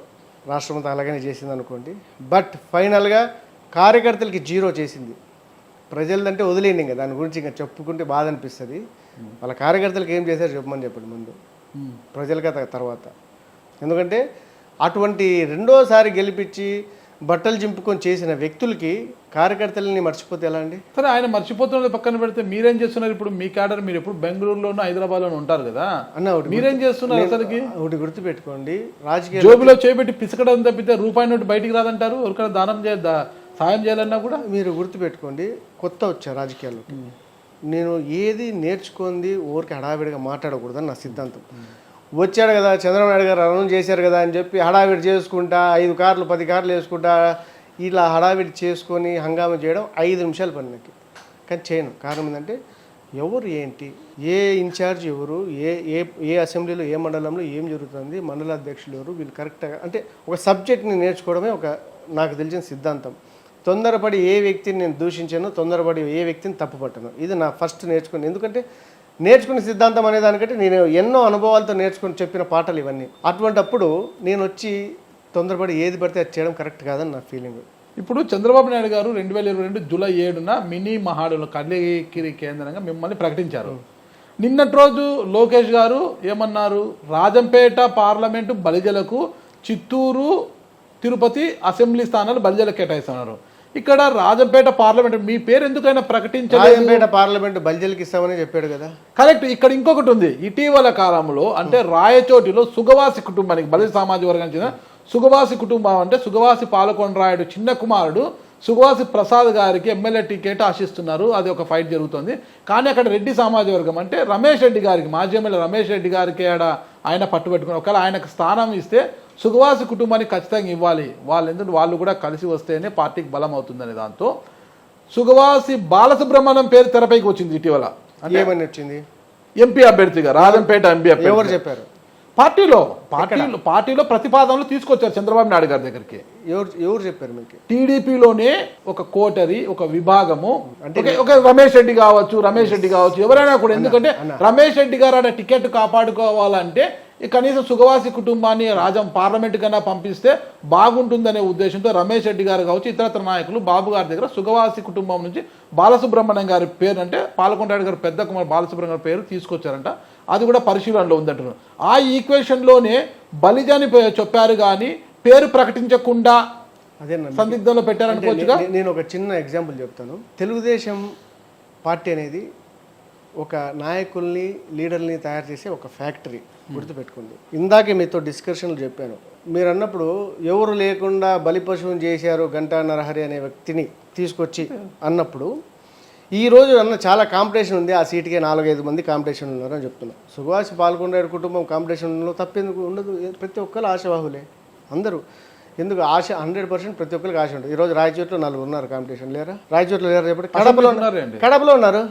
రాష్ట్రమంతా అలాగనే చేసింది అనుకోండి. బట్ ఫైనల్గా కార్యకర్తలకి జీరో చేసింది. ప్రజలదంటే వదిలేయండి, ఇంకా దాని గురించి ఇంకా చెప్పుకుంటే బాధ అనిపిస్తుంది. వాళ్ళ కార్యకర్తలకు ఏం చేశారు చెప్పమని చెప్పండి ముందు, ప్రజలకి తర్వాత. ఎందుకంటే అటువంటి రెండోసారి గెలిపించి బట్టలు చింపుకొని చేసిన వ్యక్తులకి కార్యకర్తలని మర్చిపోతే ఎలా అండి? సరే, ఆయన మర్చిపోతున్నది పక్కన పెడితే మీరేం చేస్తున్నారు ఇప్పుడు? మీ క్యాడర్ మీరు ఎప్పుడు బెంగళూరులోనూ హైదరాబాద్లోనూ ఉంటారు కదా అన్న, మీరేం చేస్తున్నారు అసలుకి? ఒకటి గుర్తుపెట్టుకోండి, రాజకీయ జోబులో చేపెట్టి పిసకడం తప్పితే రూపాయి నోటి బయటికి రాదంటారు. ఎవరికైనా దానం సాయం చేయాలన్నా కూడా మీరు గుర్తుపెట్టుకోండి, కొత్త వచ్చా రాజకీయాల్లో. నేను ఏది నేర్చుకుంది ఊరికి హడావిడిగా మాట్లాడకూడదని నా సిద్ధాంతం. వచ్చాడు కదా చంద్రబాబు నాయుడు గారు అనౌన్స్ చేశారు కదా అని చెప్పి హడావిడి చేసుకుంటా 5 కార్లు 10 కార్లు వేసుకుంటా ఇలా హడావిడి చేసుకొని హంగామా చేయడం 5 నిమిషాల పని నాకు. కానీ చేయను. కారణం ఏంటంటే ఎవరు ఏంటి, ఏ ఇన్ఛార్జ్ ఎవరు, ఏ ఏ ఏ అసెంబ్లీలో ఏ మండలంలో ఏం జరుగుతుంది, మండల అధ్యక్షులు ఎవరు, వీళ్ళు కరెక్ట్గా అంటే ఒక సబ్జెక్ట్ని నేర్చుకోవడమే ఒక నాకు తెలిసిన సిద్ధాంతం. తొందరపడి ఏ వ్యక్తిని నేను దూషించాను, తొందరపడి ఏ వ్యక్తిని తప్పుపట్టను. ఇది నా ఫస్ట్ నేర్చుకుని. ఎందుకంటే నేర్చుకునే సిద్ధాంతం అనే దానికంటే నేను ఎన్నో అనుభవాలతో నేర్చుకుని చెప్పిన పాటలు ఇవన్నీ. అటువంటప్పుడు నేను వచ్చి తొందరపడి ఏది పడితే అది చేయడం కరెక్ట్ కాదని నా ఫీలింగ్. ఇప్పుడు చంద్రబాబు నాయుడు గారు 2022 జూలై 7న మినీ మహాడులో కర్ణగిరి కేంద్రంగా మిమ్మల్ని ప్రకటించారు. నిన్నటి రోజు లోకేష్ గారు ఏమన్నారు? రాజంపేట పార్లమెంటు బలిజలకు, చిత్తూరు తిరుపతి అసెంబ్లీ స్థానాలు బలిజలకు కేటాయిస్తున్నారు. ఇక్కడ రాజంపేట పార్లమెంట్ మీ పేరు ఎందుకైనా ప్రకటించారు? రాజంపేట పార్లమెంట్ బలిజలకి ఇస్తామని చెప్పాడు కదా. కరెక్ట్. ఇక్కడ ఇంకొకటి ఉంది. ఇటీవల కాలంలో అంటే రాయచోటిలో సుగవాసి కుటుంబానికి, బలిజ సామాజిక వర్గానికి చెందిన సుగవాసి కుటుంబం అంటే సుగవాసి పాలకొండరాయుడు చిన్న కుమారుడు సుగవాసి ప్రసాద్ గారికి ఎమ్మెల్యే టికెట్ ఆశిస్తున్నారు. అది ఒక ఫైట్ జరుగుతుంది. కానీ అక్కడ రెడ్డి సామాజిక వర్గం అంటే రమేష్ రెడ్డి గారికి, మాజీ ఎమ్మెల్యే రమేష్ రెడ్డి గారికి ఆయన పట్టుబెట్టుకుని ఒకవేళ ఆయనకు స్థానం ఇస్తే సుగవాసి కుటుంబానికి ఖచ్చితంగా ఇవ్వాలి, ఎందుకంటే వాళ్ళు కూడా కలిసి వస్తేనే పార్టీకి బలం అవుతుందనే దాంతో సుగవాసి బాలసుబ్రహ్మణ్యం పేరు తెరపైకి వచ్చింది ఇటీవల. ఏమని వచ్చింది? ఎంపీ అభ్యర్థిగా, రాజంపేట ఎంపీ అభ్యర్థి. ఎవరు చెప్పారు? పార్టీలో ప్రతిపాదనలు తీసుకొచ్చారు చంద్రబాబు నాయుడు గారి దగ్గరికి. ఎవరు చెప్పారు మీకు? టీడీపీలోనే ఒక కోటరీ, ఒక విభాగము అంటే ఒక రమేష్ రెడ్డి కావచ్చు ఎవరైనా కూడా. ఎందుకంటే రమేష్ రెడ్డి గారు ఆడ టికెట్ కాపాడుకోవాలంటే కనీసం సుగవాసి కుటుంబాన్ని పార్లమెంట్ కన్నా పంపిస్తే బాగుంటుందనే ఉద్దేశంతో రమేష్ రెడ్డి గారు కావచ్చు ఇతరత్ర నాయకులు బాబు గారి దగ్గర సుగవాసి కుటుంబం నుంచి బాలసుబ్రహ్మణ్యం గారి పేరు అంటే పాలకొండ గారి పెద్ద కుమార్ బాలసుబ్రహ్మణ్యం గారి పేరు తీసుకొచ్చారంట. అది కూడా పరిశీలనలో ఉందంటారు. ఆ ఈక్వేషన్లోనే బలిజని చెప్పారు కానీ పేరు ప్రకటించకుండా అదే సందిగ్ధంలో పెట్టారనుకోవచ్చుగా. నేను ఒక చిన్న ఎగ్జాంపుల్ చెప్తాను. తెలుగుదేశం పార్టీ అనేది ఒక నాయకుల్ని, లీడర్ని తయారు చేసే ఒక ఫ్యాక్టరీ. గుర్తుపెట్టుకోండి. ఇందాకే మీతో డిస్కషన్లు చెప్పాను. మీరు అన్నప్పుడు ఎవరు లేకుండా బలి పశువుని చేశారు గంటా నరహరి అనే వ్యక్తిని తీసుకొచ్చి అన్నప్పుడు ఈరోజు అన్న చాలా కాంపిటీషన్ ఉంది. ఆ సీటుకే 4-5 మంది కాంపిటీషన్ ఉన్నారు అని చెప్తున్నాను. సుగవాసి పాల్గొండే కుటుంబం కాంపిటీషన్లో తప్పేందుకు ఉండదు. ప్రతి ఒక్కరు ఆశావాహులే అందరూ. ఎందుకు ఆశ 100% ప్రతి ఒక్కరికి ఆశ ఉంటుంది. ఈరోజు రాయచోట్లో 4 ఉన్నారు కాంపిటీషన్. లేరా? రాయచోట్లో లేరు చెప్పండి. కడపలో ఉన్నారు.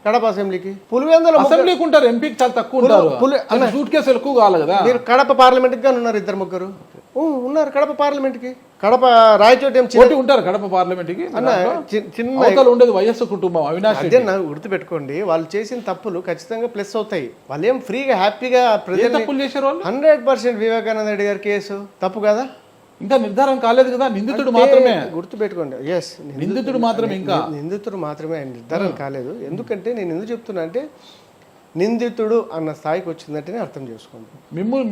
కడప అసెంబ్లీకి పులివెందుల అసెంబ్లీకి ఉంటారు, ఎంపీకి చాలా తక్కువ ఉంటారు. సూట్ కేసు ఎక్కువ కావాలి కదా. మీరు కడప పార్లమెంట్కి కానీ ఉన్నారు 2-3 ఉన్నారు కడప పార్లమెంట్కి. కడప రాయచోటి ఉంటారు కడప పార్లమెంట్కి. చిన్న ఉండేది వైఎస్ కుటుంబం, అవినాష్. అదే నాకు గుర్తుపెట్టుకోండి. వాళ్ళు చేసిన తప్పులు ఖచ్చితంగా ప్లస్ అవుతాయి. వాళ్ళు ఏం ఫ్రీగా హ్యాపీగా తప్పులు చేశారు. 100% వివేకానంద రెడ్డి గారి కేసు తప్పు కదా. ఇంకా నిర్ధారణ కాలేదు కదా, నిందితుడు మాత్రమే. గుర్తుపెట్టుకోండి, ఎస్, నిందితుడు మాత్రమే, ఇంకా నిందితుడు మాత్రమే, ఆయన నిర్ధారణ కాలేదు. ఎందుకంటే నేను ఎందుకు చెప్తున్నా అంటే నిందితుడు అన్న స్థాయికి వచ్చిందంటేనే అర్థం చేసుకోండి.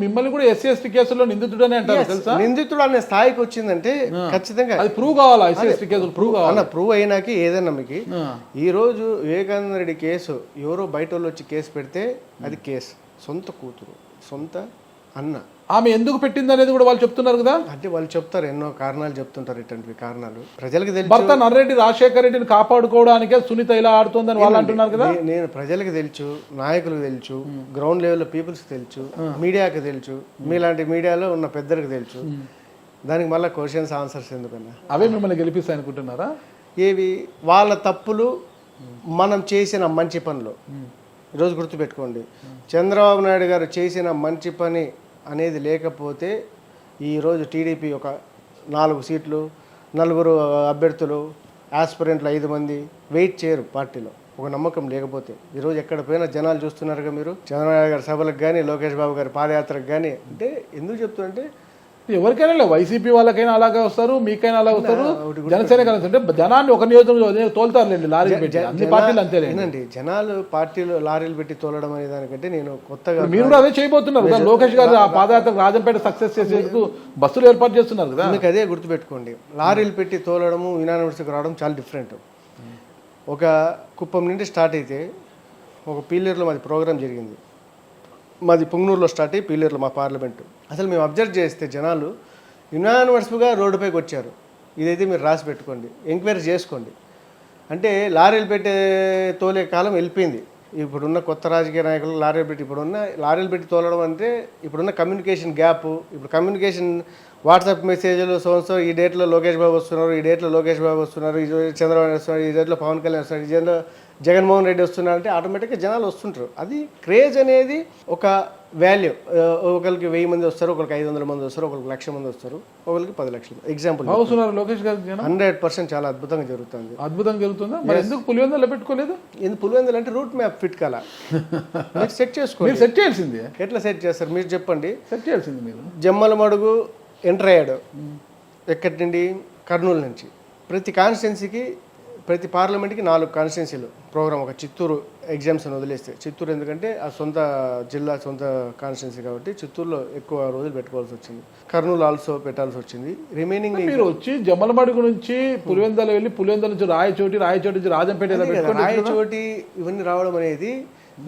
మిమ్మల్ని కూడా ఎస్సీ ఎస్టీ కేసులో నిందితుడు అని అంటారు తెలుసా. నిందితుడు అనే స్థాయికి వచ్చిందంటే ఖచ్చితంగా అది ప్రూవ్ కావాలా, ఎస్సీ ఎస్టీ కేసులు ప్రూవ్ కావాలి. అన్న ప్రూవ్ అయినాక ఏదన్నా మీకు ఈ రోజు వివేకానంద రెడ్డి కేసు ఎవరో బయట వాళ్ళు వచ్చి కేసు పెడితే అది కేసు, సొంత కూతురు, సొంత అన్న, ఆమె ఎందుకు పెట్టింది అనేది కూడా వాళ్ళు చెప్తున్నారు కదా. అంటే వాళ్ళు చెప్తారు, ఎన్నో కారణాలు చెప్తుంటారు. ఇటువంటి కారణాలు ప్రజలకు తెలుసు. భర్త నర్రెడ్డి రాజశేఖర రెడ్డిని కాపాడుకోవడానికే సునీత ఇలా ఆడుతోందని వాళ్ళు అంటున్నారు కదా. నేను ప్రజలకు తెలుసు, నాయకులకు తెలుసు, గ్రౌండ్ లెవెల్లో పీపుల్స్కి తెలుసు, మీడియాకి తెలుసు, మీలాంటి మీడియాలో ఉన్న పెద్దలకు తెలుసు. దానికి మళ్ళీ క్వశ్చన్స్ ఆన్సర్స్ ఎందుకన్నా? అవే మిమ్మల్ని గెలిపిస్తాయి అనుకుంటున్నారా? ఏవి వాళ్ళ తప్పులు, మనం చేసిన మంచి పనులు. ఈరోజు గుర్తుపెట్టుకోండి, చంద్రబాబు నాయుడు గారు చేసిన మంచి పని అనేది లేకపోతే ఈరోజు టీడీపీ ఒక 4 సీట్లు, 4 అభ్యర్థులు, ఆస్పిరెంట్లు 5 మంది వెయిట్ చేయరు పార్టీలో. ఒక నమ్మకం లేకపోతే ఈరోజు ఎక్కడ పోయినా జనాలు చూస్తున్నారుగా మీరు. చంద్రబాబు నాయుడు గారి సభలకు కానీ, లోకేష్ బాబు గారి పాదయాత్రకు కానీ. అంటే ఎందుకు చెప్తున్నంటే ఎవరికైనా వైసీపీ వాళ్ళకైనా అలాగే వస్తారు, మీకైనా అలా వస్తారు, జనసేన కలిసి అంటే జనాన్ని ఒక నియోజకవర్గం తోలుతారులేండి లారీలు పెట్టి. అన్ని పార్టీలు అంతేలేండి. జనాలు పార్టీలు లారీలు పెట్టి తోలడం అనే దానికంటే నేను కొత్తగా మీరు కూడా అదే చేయబోతున్నారు కదా. లోకేష్ గారు ఆ పాదయాత్ర రాజంపేట సక్సెస్ చేసేందుకు బస్సులు ఏర్పాటు చేస్తున్నారు కదా. మీకు అదే గుర్తుపెట్టుకోండి, లారీలు పెట్టి తోలడము యునానిమస్కి రావడం చాలా డిఫరెంట్. ఒక కుప్పం నుండి స్టార్ట్ అయితే ఒక పీలేరులో మాది ప్రోగ్రాం జరిగింది. మాది పుంగనూరులో స్టార్ట్ అయ్యి పీలేరులో మా పార్లమెంటు. అసలు మేము అబ్జర్వ్ చేస్తే జనాలు యునానిమస్గా రోడ్డుపైకి వచ్చారు. ఇదైతే మీరు రాసి పెట్టుకోండి, ఎంక్వైరీ చేసుకోండి. అంటే లారీలు పెట్టే తోలే కాలం వెళ్ళిపోయింది. ఇప్పుడున్న కొత్త రాజకీయ నాయకులు లారీలు పెట్టి లారీలు పెట్టి తోలడం అంటే ఇప్పుడున్న కమ్యూనికేషన్ గ్యాప్. ఇప్పుడు కమ్యూనికేషన్ వాట్సాప్ మెసేజ్లు సో ఈ డేట్లో లోకేష్ బాబు వస్తున్నారు, ఈ డేట్లో లోకేష్ బాబు వస్తున్నారు, ఈ చంద్రబాబు నాయుడు వస్తున్నారు, ఈ డేట్లో పవన్ కళ్యాణ్ వస్తున్నారు, ఈ డేట్లో జగన్మోహన్ రెడ్డి వస్తున్నారు అంటే ఆటోమేటిక్గా జనాలు వస్తుంటారు. అది క్రేజ్ అనేది ఒక వాల్యూ. ఒకరికి 1000 మంది వస్తారు, ఒకరికి 500 మంది వస్తారు, ఒకరికి 1,00,000 మంది వస్తారు, ఒకరికి 10 లక్షలు. ఎగ్జాంపుల్ లోకేష్ గారు 100% చాలా అద్భుతంగా జరుగుతుంది. అద్భుతంగా జరుగుతుందా? మరి ఎందుకు పులివెందులు పెట్టుకోలేదు? ఎందుకు పులివెందులు అంటే రూట్ మ్యాప్ ఫిట్ కాలా, మీరు సెట్ చేసుకోండి. సెట్ చేయాల్సింది. ఎట్లా సెట్ చేస్తారు మీరు చెప్పండి? సెట్ చేయాల్సింది మీరు. జమ్మల మడుగు ఎంటర్ అయ్యాడు ఎక్కడి నుండి? కర్నూలు నుంచి. ప్రతి కాన్స్టిట్యున్సీకి, ప్రతి పార్లమెంట్కి 4 కాన్స్టిట్యున్సీలు ప్రోగ్రామ్. ఒక చిత్తూరు ఎగ్జామ్స్ అని వదిలేస్తే, చిత్తూరు ఎందుకంటే ఆ సొంత జిల్లా, సొంత కాన్స్టిట్యున్సీ కాబట్టి చిత్తూరులో ఎక్కువ రోజులు పెట్టుకోవాల్సి వచ్చింది. కర్నూలు ఆల్సో పెట్టాల్సి వచ్చింది. రిమైనింగ్ మీరు వచ్చి జమ్మలమడుగు నుంచి పులివెందులు వెళ్ళి, పులివెందుల నుంచి రాయచోటి నుంచి రాజంపేట, రాయచోటి ఇవన్నీ రావడం అనేది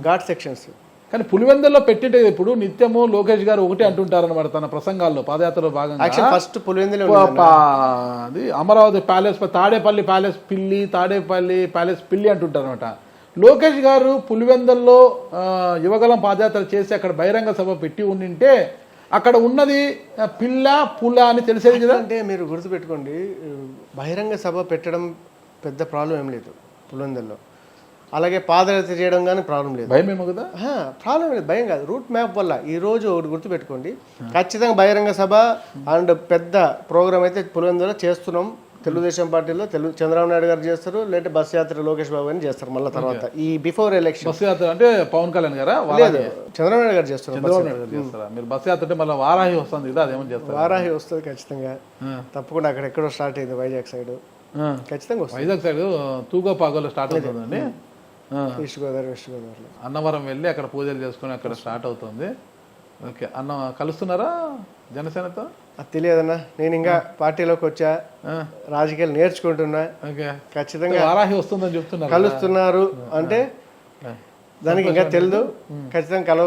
ఘాట్ సెక్షన్స్. కానీ పులివెందుల్లో పెట్టింటే ఇప్పుడు నిత్యము లోకేష్ గారు ఒకటి అంటుంటారు అనమాట తన ప్రసంగాల్లో, పాదయాత్రలో భాగంగా. ఫస్ట్ పులివెందులు అది అమరావతి ప్యాలెస్, తాడేపల్లి ప్యాలెస్ పిల్లి, తాడేపల్లి ప్యాలెస్ పిల్లి అంటుంటారు అనమాట. లోకేష్ గారు పులివెందుల్లో యువగలం పాదయాత్ర చేసి అక్కడ బహిరంగ సభ పెట్టి ఉండింటే అక్కడ ఉన్నది పిల్ల పుల్ల అని తెలిసేది కదా. అంటే మీరు గుర్తుపెట్టుకోండి, బహిరంగ సభ పెట్టడం పెద్ద ప్రాబ్లం ఏం లేదు పులివెందుల్లో. అలాగే పాదయాత్ర చేయడం కానీ ప్రాబ్లం లేదు. భయమేమో కదా? ప్రాబ్లం లేదు, భయం కాదు. రూట్ మ్యాప్ వల్ల ఈరోజు ఒకటి గుర్తుపెట్టుకోండి, ఖచ్చితంగా బహిరంగ సభ అండ్ పెద్ద ప్రోగ్రామ్ అయితే పులివెందులో చేస్తున్నాం. తెలుగుదేశం పార్టీలో చంద్రబాబు నాయుడు గారు చేస్తారు, లేదంటే బస్ యాత్ర లోకేష్ బాబు అని చేస్తారు. మళ్ళీ తర్వాత ఈ బిఫోర్ ఎలక్షన్ బస్ యాత్ర అంటే పవన్ కళ్యాణ్ గారా? లేదు, చంద్రబాబు నాయుడు గారు చేస్తారు. మీరు బస్ యాత్ర అంటే మళ్ళీ వారాహి వస్తుంది కదా, అదేమో చేస్తారు. వారాహి వస్తుంది ఖచ్చితంగా, తప్పకుండా. అక్కడ ఎక్కడో స్టార్ట్ అయింది, వైజాగ్ సైడ్ ఖచ్చితంగా వస్తుంది. వైజాగ్ సైడ్ తూగోపాగోలో స్టార్ట్ అవుతుందండి. వెస్ట్ గోదావరిలో అన్నవరం వెళ్ళి అక్కడ పూజలు చేసుకుని అక్కడ స్టార్ట్ అవుతుంది. ఓకే, అన్న కలుస్తున్నారా జనసేనతో? అది తెలియదన్నా, నేను ఇంకా పార్టీలోకి వచ్చా, రాజకీయాలు నేర్చుకుంటున్నా. ఖచ్చితంగా వారాహి వస్తుందని చెప్తున్నారు, కలుస్తున్నారు అంటే దానికి ఇంకా తెలియదు. ఖచ్చితంగా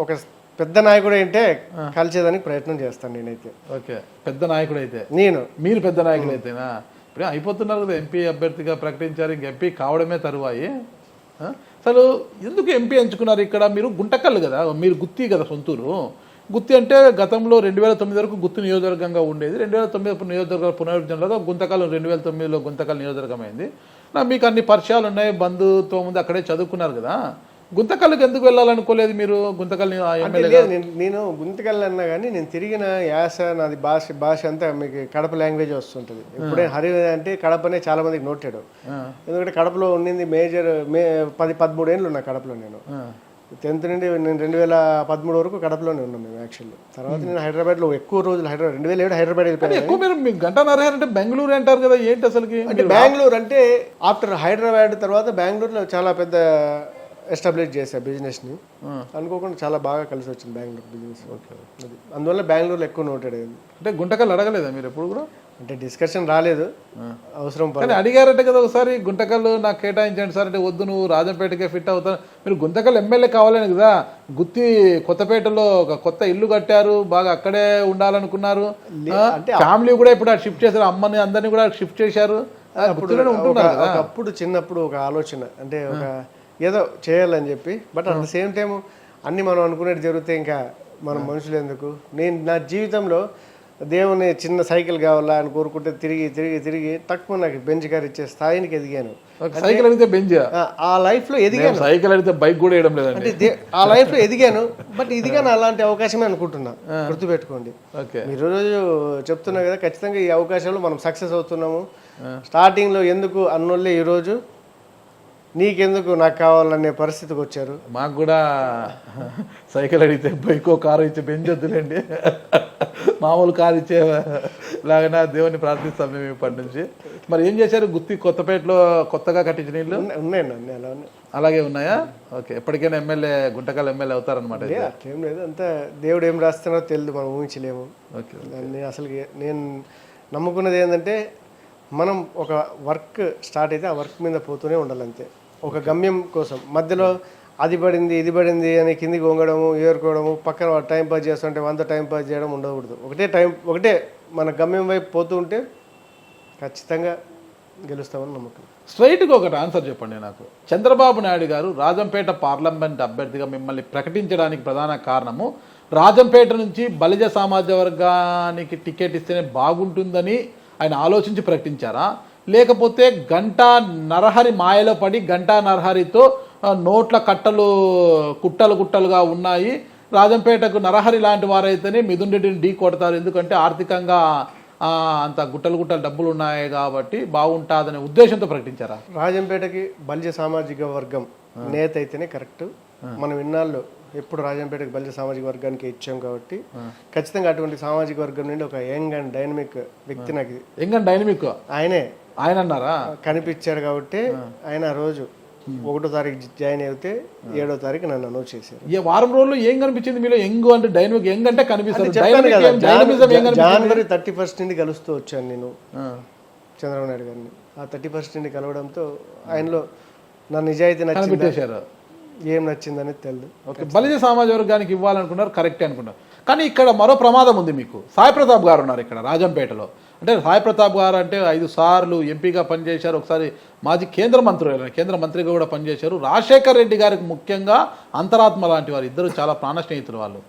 ఒక పెద్ద నాయకుడు అంటే కలిసేదానికి ప్రయత్నం చేస్తాను నేనైతే. ఓకే, పెద్ద నాయకుడు అయితే మీరు పెద్ద నాయకుడు అయితేనా? ఇప్పుడే అయిపోతున్నారు కదా, ఎంపీ అభ్యర్థిగా ప్రకటించారు, ఇంక ఎంపీ కావడమే తరువాయి. అసలు ఎందుకు ఎంపీ ఎంచుకున్నారు? ఇక్కడ మీరు గుంటకల్లు కదా, మీరు గుత్తి కదా సొంతూరు. గుత్తి అంటే గతంలో 2009 వరకు గుత్తి నియోజకవర్గంగా ఉండేది. 2009 నియోజకవర్గ పునర్విభజనలో గుంతకల్ 2009లో గుంతకల్ నియోజకవర్గం అయింది. మీకు అన్ని పరిచయాలు ఉన్నాయి, బంధుత్వం ఉంది, అక్కడే చదువుకున్నారు కదా. గుంతకల్కి ఎందుకు వెళ్ళాలనుకోలేదు మీరు? గుంతకల్ నేను గుంతకల్ అన్నా కానీ నేను తిరిగిన యాస, నాది భాష అంతా మీకు కడప లాంగ్వేజ్ వస్తుంటుంది. ఇప్పుడే హరి అంటే కడపనే చాలా మందికి నోటాడు. ఎందుకంటే కడపలో ఉండింది మేజర్ 13 ఏళ్ళు ఉన్నా కడపలో నేను. 10th నుండి నేను 2013 వరకు కడపలోనే ఉన్నాం మేము యాక్చువల్లీ. తర్వాత నేను హైదరాబాద్లో ఎక్కువ రోజులు 2007 హైదరాబాద్ వెళ్ళిపోయాను. ఎక్కువ మీరు గంటా నరహరి అంటే బెంగళూరు అంటారు కదా, ఏంటి అసలుకి? అంటే బెంగళూరు అంటే ఆఫ్టర్ హైదరాబాద్ తర్వాత బెంగళూరులో చాలా పెద్ద ఎస్టాబ్లిష్ చేశా బిజినెస్ని. అనుకోకుండా చాలా బాగా కలిసి వచ్చింది బెంగళూరు బిజినెస్. అది అందువల్ల బెంగళూరులో ఎక్కువ నోటెడ్ అయింది. అంటే గుంటకల్ అడగలేదా మీరు ఎప్పుడు కూడా? అంటే డిస్కషన్ రాలేదు, అవసరం కానీ అడిగారంటే కదా ఒకసారి, గుంటకల్ నాకు కేటాయించండి సార్ అంటే, వద్దు నువ్వు రాజంపేటకే ఫిట్ అవుతాను, మీరు గుంతకల్ ఎమ్మెల్యే కావాలని కదా గుత్తి కొత్తపేటలో ఒక కొత్త ఇల్లు కట్టారు, బాగా అక్కడే ఉండాలనుకున్నారు. అంటే ఫ్యామిలీ కూడా ఇప్పుడు షిఫ్ట్ చేశారు, అమ్మని అందరినీ కూడా షిఫ్ట్ చేశారు. అప్పుడు చిన్నప్పుడు ఒక ఆలోచన అంటే ఒక ఏదో చేయాలని చెప్పి, but at the same time అన్నీ మనం అనుకునేది జరిగితే ఇంకా మనం మనుషులు ఎందుకు. నేను నా జీవితంలో దేవుని చిన్న సైకిల్ కావాలా అని కోరుకుంటే తిరిగి తిరిగి తిరిగి తక్కువ నాకు బెంచ్ కార్ ఇచ్చే స్థాయికి ఎదిగాను. సైకిల్ అడిగితే బెంచ్, ఆ లైఫ్ లో ఎదిగాను. సైకిల్ అడిగితే బైక్ కూడా వేయడం లేదండి. అంటే ఆ లైఫ్ లో ఎదిగాను, బట్ ఇదిగాను అలాంటి అవకాశమే అనుకుంటున్నా. గుర్తుపెట్టుకోండి, మీరు రోజు చెప్తున్నా కదా, ఖచ్చితంగా ఈ అవకాశాలు మనం సక్సెస్ అవుతున్నాము. స్టార్టింగ్ లో ఎందుకు అన్నోళ్ళే ఈరోజు నీకెందుకు నాకు కావాలనే పరిస్థితికి వచ్చారు. మాకు కూడా సైకిల్ అడిగితే బైకో కారు ఇచ్చే బెంచ్ వద్దులేండి, మామూలు కారు ఇచ్చే లాగా దేవుని ప్రార్థిస్తాం మేము ఇప్పటి నుంచి. మరి ఏం చేశారు? గుత్తి కొత్తపేటలో కొత్తగా కట్టించిన ఇల్లు ఉన్నాయండి, అన్నీ అలా ఉన్నాయి. అలాగే ఉన్నాయా? ఓకే, ఎప్పటికైనా ఎమ్మెల్యే, గుంటకల్ ఎమ్మెల్యే అవుతారనమాట. అట్లేం లేదు, అంతా దేవుడు ఏం రాస్తున్నారో తెలియదు, మనం ఊహించలేము. ఓకే, దాన్ని అసలు నేను నమ్ముకున్నది ఏంటంటే, మనం ఒక వర్క్ స్టార్ట్ అయితే ఆ వర్క్ మీద పోతూనే ఉండాలి అంతే. ఒక గమ్యం కోసం మధ్యలో అది పడింది ఇది పడింది అని కిందికి వంగడము, ఏరుకోవడము, పక్కన టైం పాస్ చేస్తుంటే వంద టైం పాస్ చేయడం ఉండకూడదు. ఒకటే మన గమ్యం వైపు పోతూ ఉంటే ఖచ్చితంగా గెలుస్తామని నమ్మకం. స్ట్రైట్గా ఒకటి ఆన్సర్ చెప్పండి నాకు. చంద్రబాబు నాయుడు గారు రాజంపేట పార్లమెంట్ అభ్యర్థిగా మిమ్మల్ని ప్రకటించడానికి ప్రధాన కారణము, రాజంపేట నుంచి బలిజ సమాజ వర్గానికి టికెట్ ఇస్తేనే బాగుంటుందని ఆయన ఆలోచించి ప్రకటించారా, లేకపోతే గంటా నరహరి మాయలో పడి గంటా నరహరితో నోట్ల కట్టలు కుట్టలు కుట్టలుగా ఉన్నాయి, రాజంపేటకు నరహరి లాంటి వారైతేనే మిథున్ రెడ్డిని ఢీ కొడతారు, ఎందుకంటే ఆర్థికంగా అంత గుట్టలు గుట్టలు డబ్బులు ఉన్నాయి కాబట్టి బాగుంటుందనే ఉద్దేశంతో ప్రకటించారా? రాజంపేటకి బలిజ సామాజిక వర్గం నేత అయితేనే కరెక్ట్. మనం ఇన్నాళ్ళు ఎప్పుడు రాజంపేటకి బలిజ సామాజిక వర్గానికి ఇచ్చాం కాబట్టి ఖచ్చితంగా అటువంటి సామాజిక వర్గం నుండి ఒక యంగ్ అండ్ డైనమిక్ వ్యక్తి నాకు యంగ్ అండ్ డైనమిక్ ఆయన అన్నారా కనిపించాడు కాబట్టి ఆయన ఆ రోజు 1వ తారీఖు జాయిన్ అయితే 7వ తారీఖు నన్ను అనౌన్స్ చేశారు. ఈ వారం రోజుల్లో ఏం కనిపించింది మీలో? యంగ్ అంటే డైనమిక్, యంగ్ అంటే కనిపిస్తుంది. జనవరి 31 నుండి కలుస్తూ వచ్చాను నేను చంద్రబాబు నాయుడు గారిని. ఆ 31 నుండి కలవడంతో ఆయనలో నా నిజాయితీ నచ్చింది, ఏం నచ్చిందనేది తెలియదు. ఓకే, బలిజ సమాజ వర్గానికి ఇవ్వాలనుకున్నారు, కరెక్టే అనుకున్నారు. కానీ ఇక్కడ మరో ప్రమాదం ఉంది మీకు. సాయి ప్రతాప్ గారు ఉన్నారు ఇక్కడ రాజంపేటలో. అంటే సాయి ప్రతాప్ గారు అంటే 5 సార్లు ఎంపీగా పనిచేశారు, ఒకసారి మాజీ కేంద్ర మంత్రిగా కూడా పనిచేశారు. రాజశేఖర్ రెడ్డి గారికి ముఖ్యంగా అంతరాత్మ లాంటి వారు, ఇద్దరు చాలా ప్రాణ స్నేహితులు వాళ్ళు.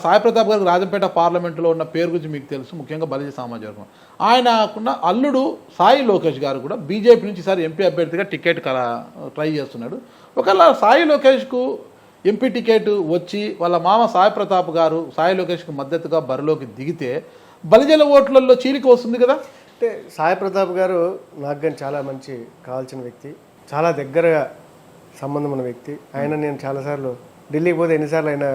సాయి ప్రతాప్ గారికి రాజంపేట పార్లమెంటులో ఉన్న పేరు గురించి మీకు తెలుసు, ముఖ్యంగా బలిజ సమాజ వర్గం. ఆయన కాకుండా అల్లుడు సాయి లోకేష్ గారు కూడా బీజేపీ నుంచి ఈసారి ఎంపీ అభ్యర్థిగా టికెట్ ట్రై చేస్తున్నాడు. ఒకవేళ సాయి లోకేష్కు ఎంపీ టికెట్ వచ్చి వాళ్ళ మామ సాయి ప్రతాప్ గారు సాయి లోకేష్కి మద్దతుగా బరిలోకి దిగితే బలిజల ఓట్లలో చీలిక వస్తుంది కదా. అంటే సాయి ప్రతాప్ గారు నాకు కానీ చాలా మంచి కావాల్సిన వ్యక్తి, చాలా దగ్గరగా సంబంధం ఉన్న వ్యక్తి. ఆయన నేను చాలాసార్లు ఢిల్లీకి పోతే ఎన్నిసార్లు ఆయన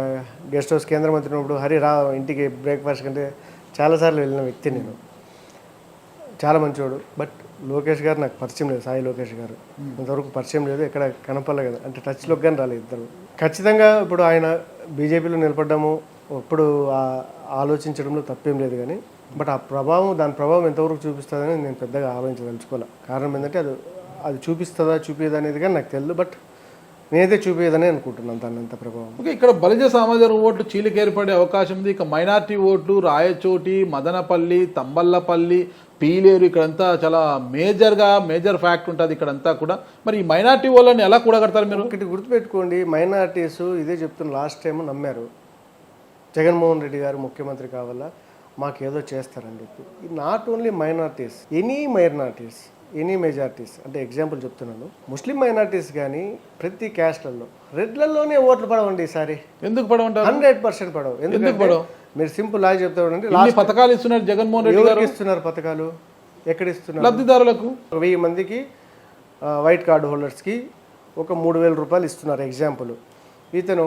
గెస్ట్ హౌస్ కేంద్ర మంత్రి ఉన్నప్పుడు హరి రా ఇంటికి బ్రేక్ఫాస్ట్ కంటే చాలాసార్లు వెళ్ళిన వ్యక్తి నేను. చాలా మంచివాడు. బట్ లోకేష్ గారు నాకు పరిచయం లేదు, సాయి లోకేష్ గారు ఇంతవరకు పరిచయం లేదు, ఎక్కడ కనపడలే కదా, అంటే టచ్లోకి కానీ రాలేదు ఇద్దరు. ఖచ్చితంగా ఇప్పుడు ఆయన బీజేపీలో నిలబడ్డాము, ఇప్పుడు ఆలోచించడంలో తప్పేం లేదు కానీ, బట్ దాని ప్రభావం ఎంతవరకు చూపిస్తుందని నేను పెద్దగా ఆలోచించదలుచుకోవాలి. కారణం ఏంటంటే అది చూపిస్తుందా చూపించదా అనేది కానీ నాకు తెలియదు, బట్ నేనైతే చూపించదని అనుకుంటున్నాను దాన్ని అంత ప్రభావం. ఓకే, ఇక్కడ బలిజ సమాజ ఓట్లు చీలిక ఏర్పడే అవకాశం ఉంది. ఇక మైనార్టీ ఓట్లు రాయచోటి, మదనపల్లి, తంబల్లపల్లి, పీలేరు, ఇక్కడంతా చాలా మేజర్ ఫ్యాక్ట్ ఉంటుంది ఇక్కడంతా కూడా. మరి ఈ మైనార్టీ వాళ్ళని ఎలా కూడగడతారు మీరు? ఒకటి గుర్తుపెట్టుకోండి, మైనార్టీస్ ఇదే చెప్తున్న లాస్ట్ టైం నమ్మారు జగన్మోహన్ రెడ్డి గారు ముఖ్యమంత్రి కావాలా మాకేదో చేస్తారని చెప్పి. Not only minorities, any majorities. అంటే ఎగ్జాంపుల్ చెప్తున్నాను, ముస్లిం మైనార్టీస్ కానీ ప్రతి క్యాస్ట్లలో రెడ్లలోనే ఓట్లు పడవండి ఈసారి. ఎందుకు పడవంటారు? 100% పడవు. ఎందుకు పడవు? మీరు సింపుల్ లాగా చెప్తారండి, పథకాలు ఇస్తున్నారు జగన్మోహన్ రెడ్డి గారు. ఇస్తున్నారు పథకాలు, ఎక్కడ ఇస్తున్నారు? లబ్ధిదారులకు 1000 మందికి వైట్ కార్డు హోల్డర్స్కి ఒక 3000 రూపాయలు ఇస్తున్నారు ఎగ్జాంపుల్. ఇతను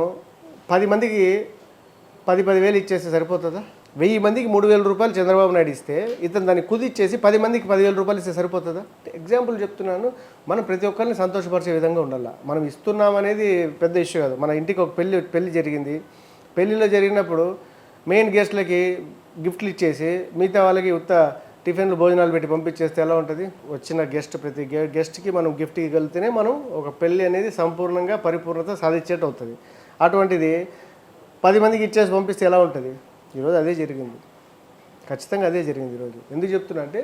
10 మందికి 10,000 ఇచ్చేస్తే సరిపోతుందా? 1000 మందికి 3,000 రూపాయలు చంద్రబాబు నాయుడు ఇస్తే ఇతను దాన్ని కుదిచ్చేసి 10 మందికి 10,000 రూపాయలు ఇస్తే సరిపోతుందా? ఎగ్జాంపుల్ చెప్తున్నాను. మనం ప్రతి ఒక్కరిని సంతోషపరిచే విధంగా ఉండాలి. మనం ఇస్తున్నాం అనేది పెద్ద ఇష్యూ కాదు. మన ఇంటికి ఒక పెళ్లి జరిగింది. పెళ్లిలో జరిగినప్పుడు మెయిన్ గెస్ట్లకి గిఫ్ట్లు ఇచ్చేసి మిగతా వాళ్ళకి ఉత్త టిఫిన్లు భోజనాలు పెట్టి పంపించేస్తే ఎలా ఉంటుంది? వచ్చిన ప్రతి గెస్ట్కి మనం గిఫ్ట్ ఇవ్వగలిగితేనే మనం ఒక పెళ్ళి అనేది సంపూర్ణంగా పరిపూర్ణత సాధించేట్టు అవుతుంది. అటువంటిది 10 మందికి ఇచ్చేసి పంపిస్తే ఎలా ఉంటుంది? ఈరోజు అదే జరిగింది. ఖచ్చితంగా అదే జరిగింది ఈరోజు. ఎందుకు చెప్తున్నా అంటే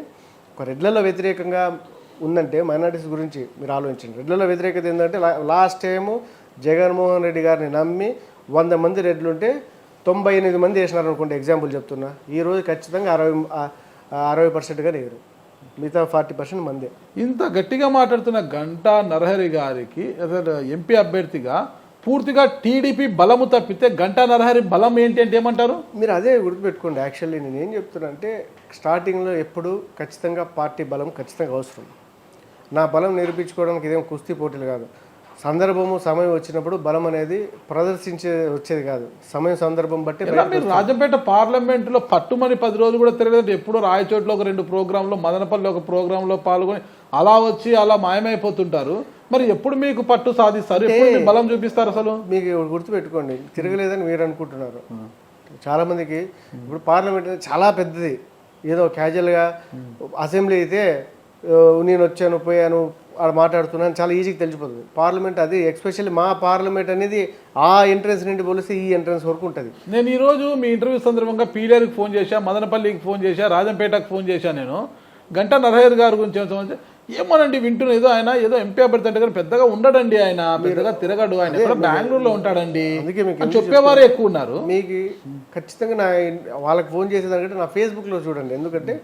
ఒక రెడ్లలో వ్యతిరేకంగా ఉందంటే మైనారిటీస్ గురించి మీరు ఆలోచించండి. రెడ్లలో వ్యతిరేకత ఏంటంటే లాస్ట్ టైము జగన్మోహన్ రెడ్డి గారిని నమ్మి 100 మంది రెడ్లుంటే 98 మంది వేసినారు అనుకోండి, ఎగ్జాంపుల్ చెప్తున్నా. ఈరోజు ఖచ్చితంగా 60% లేరు, మిగతా 40% మందే. ఇంత గట్టిగా మాట్లాడుతున్న గంటా నరహరి గారికి అసలు ఎంపీ అభ్యర్థిగా పూర్తిగా టీడీపీ బలము తప్పితే గంటా నరహరి బలం ఏంటి అంటే ఏమంటారు? మీరు అదే గుర్తుపెట్టుకోండి. యాక్చువల్లీ నేను ఏం చెప్తున్నా అంటే స్టార్టింగ్లో ఎప్పుడు ఖచ్చితంగా పార్టీ బలం ఖచ్చితంగా అవసరం. నా బలం నిరూపించుకోవడానికి ఇదేం కుస్తీ పోటీలు కాదు. సందర్భము సమయం వచ్చినప్పుడు బలం అనేది వచ్చేది కాదు. సమయం సందర్భం బట్టి. మీరు రాజంపేట పార్లమెంటులో పట్టుమని 10 రోజులు కూడా తిరగలేదు. ఎప్పుడో రాయచోట్లో ఒక 2 ప్రోగ్రాంలో, మదనపల్లి ఒక ప్రోగ్రాంలో పాల్గొని అలా వచ్చి అలా మాయమైపోతుంటారు. మరి ఎప్పుడు మీకు పట్టు సాధిస్తారు? ఎప్పుడు మీకు బలం చూపిస్తారు? అసలు మీకు గుర్తుపెట్టుకోండి, తిరగలేదని మీరు అనుకుంటున్నారు. చాలా మందికి ఇప్పుడు పార్లమెంట్ అనేది చాలా పెద్దది. ఏదో క్యాజువల్గా అసెంబ్లీ అయితే నేను వచ్చాను పోయాను అక్కడ మాట్లాడుతున్నాను చాలా ఈజీగా తెలిసిపోతుంది. పార్లమెంట్ అది ఎస్పెషల్లీ మా పార్లమెంట్ అనేది ఆ ఎంట్రన్స్ నుండి పోలిస్తే ఈ ఎంట్రన్స్ వరకు ఉంటుంది. నేను ఈరోజు మీ ఇంటర్వ్యూ సందర్భంగా పీలేరుకి ఫోన్ చేశా, మదనపల్లికి ఫోన్ చేశా, రాజంపేటకు ఫోన్ చేశా. నేను గంటా నరహరి గారి గురించి ఏమోనండి వింటున్నా, ఏదో ఆయన ఏదో ఎంపీ అభ్యర్థి అంటే కానీ పెద్దగా ఉండడండి, ఆయన పెద్దగా తిరగడు, ఆయన ఎక్కడ బెంగళూరులో ఉంటాడండి అని చెప్పేవారే ఎక్కువ ఉన్నారు. మీకు ఖచ్చితంగా వాళ్ళకి ఫోన్ చేసేదానికంటే నా ఫేస్బుక్లో చూడండి. ఎందుకంటే